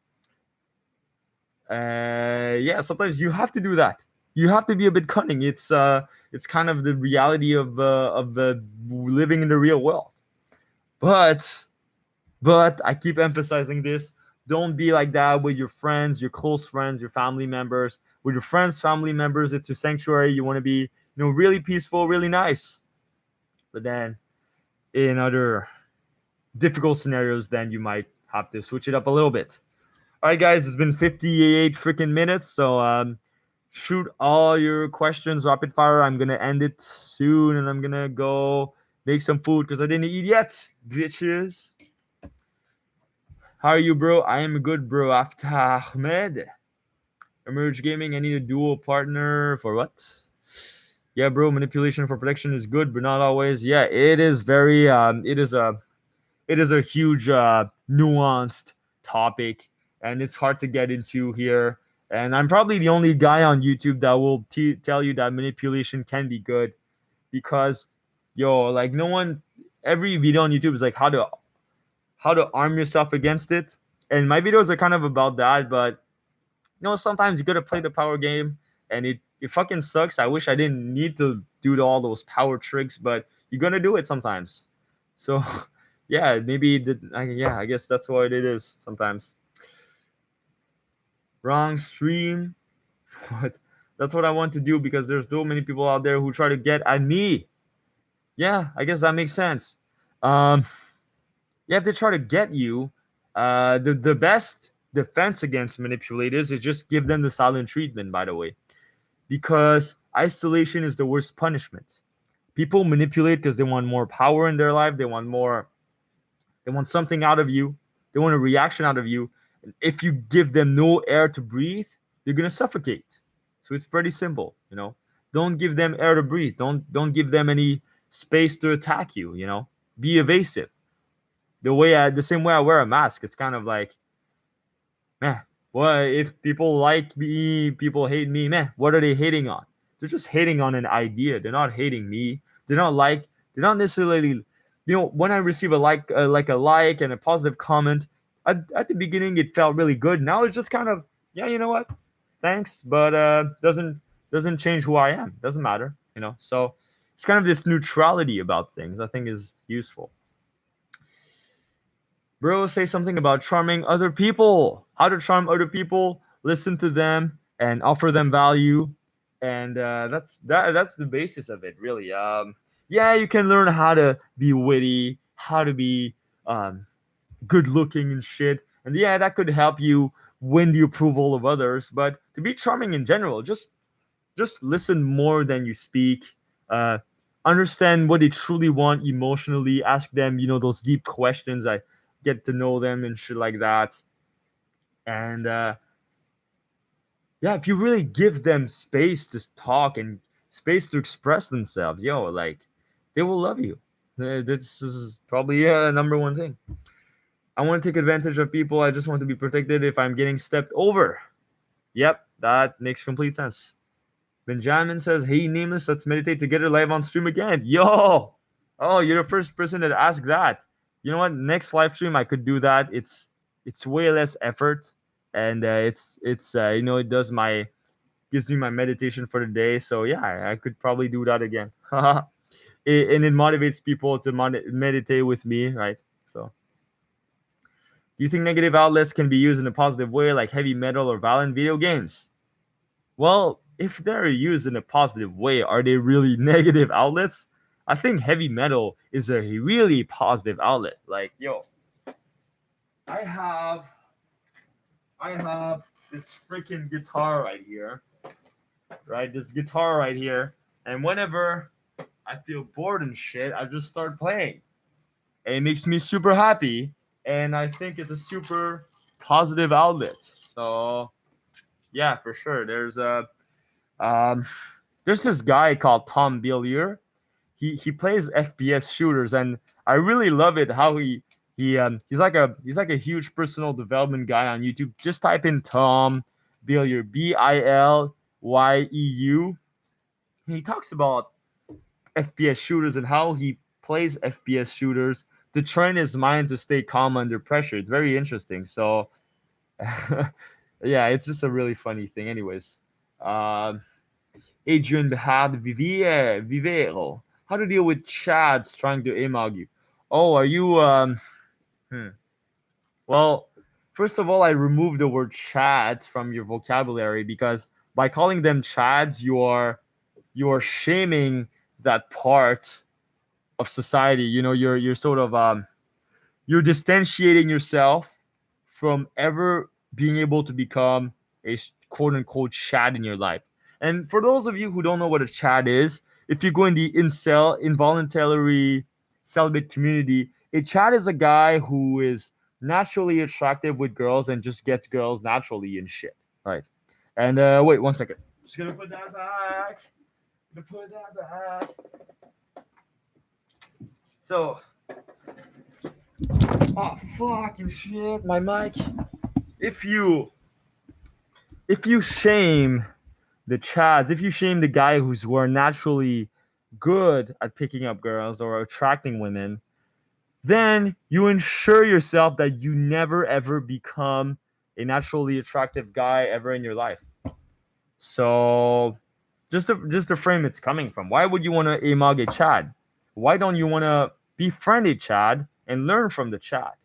Yeah, sometimes you have to do that. You have to be a bit cunning. It's kind of the reality of living in the real world. But I keep emphasizing this. Don't be like that with your friends, your close friends, your family members. With your friends, family members, it's your sanctuary. You want to be, really peaceful, really nice. But then in other difficult scenarios, then you might have to switch it up a little bit. All right, guys, it's been 58 freaking minutes. So shoot all your questions rapid fire. I'm gonna end it soon, and I'm gonna go make some food because I didn't eat yet, bitches. How are you, bro? I am good, bro. After Ahmed, Emerge Gaming. I need a dual partner for what? Yeah, bro. Manipulation for protection is good, but not always. Yeah, it is very. It is a huge, nuanced topic, and it's hard to get into here. And I'm probably the only guy on YouTube that will tell you that manipulation can be good, because, like no one, every video on YouTube is like how to arm yourself against it. And my videos are kind of about that, but sometimes you gotta play the power game, and it fucking sucks. I wish I didn't need to do all those power tricks, but you're gonna do it sometimes. So yeah, maybe yeah, I guess that's what it is sometimes. Wrong stream. What? That's what I want to do because there's so many people out there who try to get at me. Yeah, I guess that makes sense. Um, yeah, if they try to get you, the best defense against manipulators is just give them the silent treatment. By the way, because isolation is the worst punishment. People manipulate because they want more power in their life. They want more. They want something out of you. They want a reaction out of you. And if you give them no air to breathe, they're gonna suffocate. So it's pretty simple, you know. Don't give them air to breathe. Don't give them any space to attack you. You know, be evasive. The same way I wear a mask. It's kind of like, man, what if people like me, people hate me, man, what are they hating on? They're just hating on an idea. They're not hating me. They're not like they're not necessarily, when I receive a like and a positive comment, at the beginning it felt really good. Now it's just kind of, yeah, you know what? Thanks, but doesn't change who I am. Doesn't matter, you know. So it's kind of this neutrality about things I think is useful. Bro, say something about charming other people. How to charm other people, listen to them, and offer them value. And that's the basis of it, really. Yeah, you can learn how to be witty, how to be um, good looking and shit. And yeah, that could help you win the approval of others. But to be charming in general, just listen more than you speak. Uh, Understand what they truly want emotionally. Ask them, those deep questions. I get to know them and shit like that. And yeah, if you really give them space to talk and space to express themselves, like they will love you. This is probably number one thing. I want to take advantage of people. I just want to be protected if I'm getting stepped over. Yep, that makes complete sense. Benjamin says, "Hey, Nameless, let's meditate together live on stream again." Yo! Oh, you're the first person that asked that. You know what? Next live stream, I could do that. It's way less effort, and it's it gives me my meditation for the day. So yeah, I could probably do that again. And it motivates people to meditate with me, right? So, do you think negative outlets can be used in a positive way, like heavy metal or violent video games? Well, if they're used in a positive way, are they really negative outlets? I think heavy metal is a really positive outlet. Like, yo, I have I have this freaking guitar right here, right? This guitar right here, and whenever I feel bored and shit, I just start playing. And it makes me super happy, and I think it's a super positive outlet. So, yeah, for sure. Um there's this guy called Tom Billier. He plays FPS shooters, and I really love it how he's like a huge personal development guy on YouTube. Just type in Tom Billier, Bilyu. He talks about FPS shooters and how he plays FPS shooters to train his mind to stay calm under pressure. It's very interesting. So yeah, it's just a really funny thing. Anyways, um, Adrian Behad Vivero. How to deal with chads trying to imag you? Oh, are you hmm. Well, first of all, I removed the word chads from your vocabulary because by calling them chads, you are shaming that part of society. You're sort of you're distantiating yourself from ever being able to become a quote unquote Chad in your life. And for those of you who don't know what a Chad is, if you go in the incel, involuntary celibate community, a Chad is a guy who is naturally attractive with girls and just gets girls naturally and shit. Right. And wait 1 second. Just gonna put that back. Gonna put that back. So, oh fucking shit, my mic. If you if you shame the chads, if you shame the guy who are naturally good at picking up girls or attracting women, then you ensure yourself that you never ever become a naturally attractive guy ever in your life. So just the frame it's coming from. Why would you want to amog a Chad? Why don't you want to befriend a Chad and learn from the chat.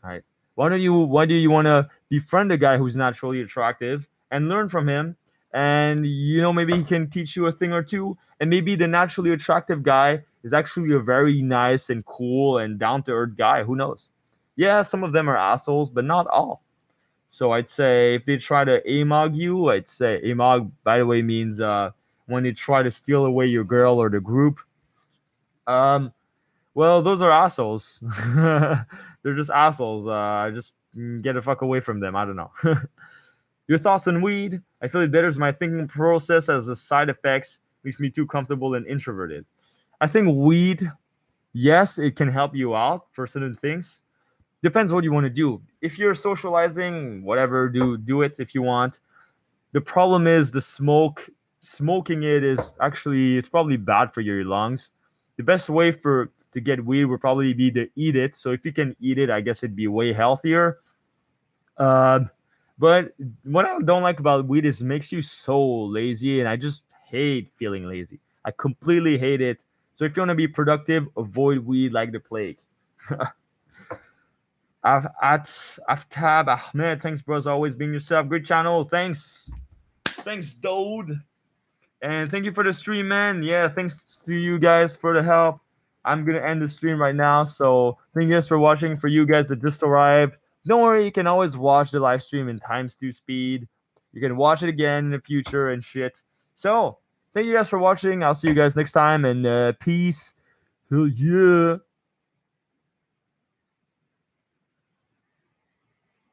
Right? Why do you want to befriend a guy who's naturally attractive and learn from him? And maybe he can teach you a thing or two. And maybe the naturally attractive guy is actually a very nice and cool and down to earth guy. Who knows? Yeah, some of them are assholes, but not all. So I'd say if they try to amog you, I'd say amog, by the way, means when they try to steal away your girl or the group. Um, well, those are assholes. They're just assholes. Just get the fuck away from them. I don't know. Your thoughts on weed? I feel it betters my thinking process as the side effects makes me too comfortable and introverted. I think weed, yes, it can help you out for certain things. Depends what you want to do. If you're socializing, whatever, do it if you want. The problem is the smoke. Smoking it is actually it's probably bad for your lungs. The best way for to get weed would probably be to eat it. So if you can eat it, I guess it'd be way healthier. Uh, but what I don't like about weed is it makes you so lazy, and I just hate feeling lazy. I completely hate it. So if you want to be productive, avoid weed like the plague. At Aftab Ahmed, thanks, bros. Always being yourself. Great channel. Thanks, Dode. And thank you for the stream, man. Yeah, thanks to you guys for the help. I'm gonna end the stream right now. So thank you guys for watching. For you guys that just arrived, don't worry, you can always watch the live stream in times two speed. You can watch it again in the future and shit. So thank you guys for watching. I'll see you guys next time and peace. Hell yeah.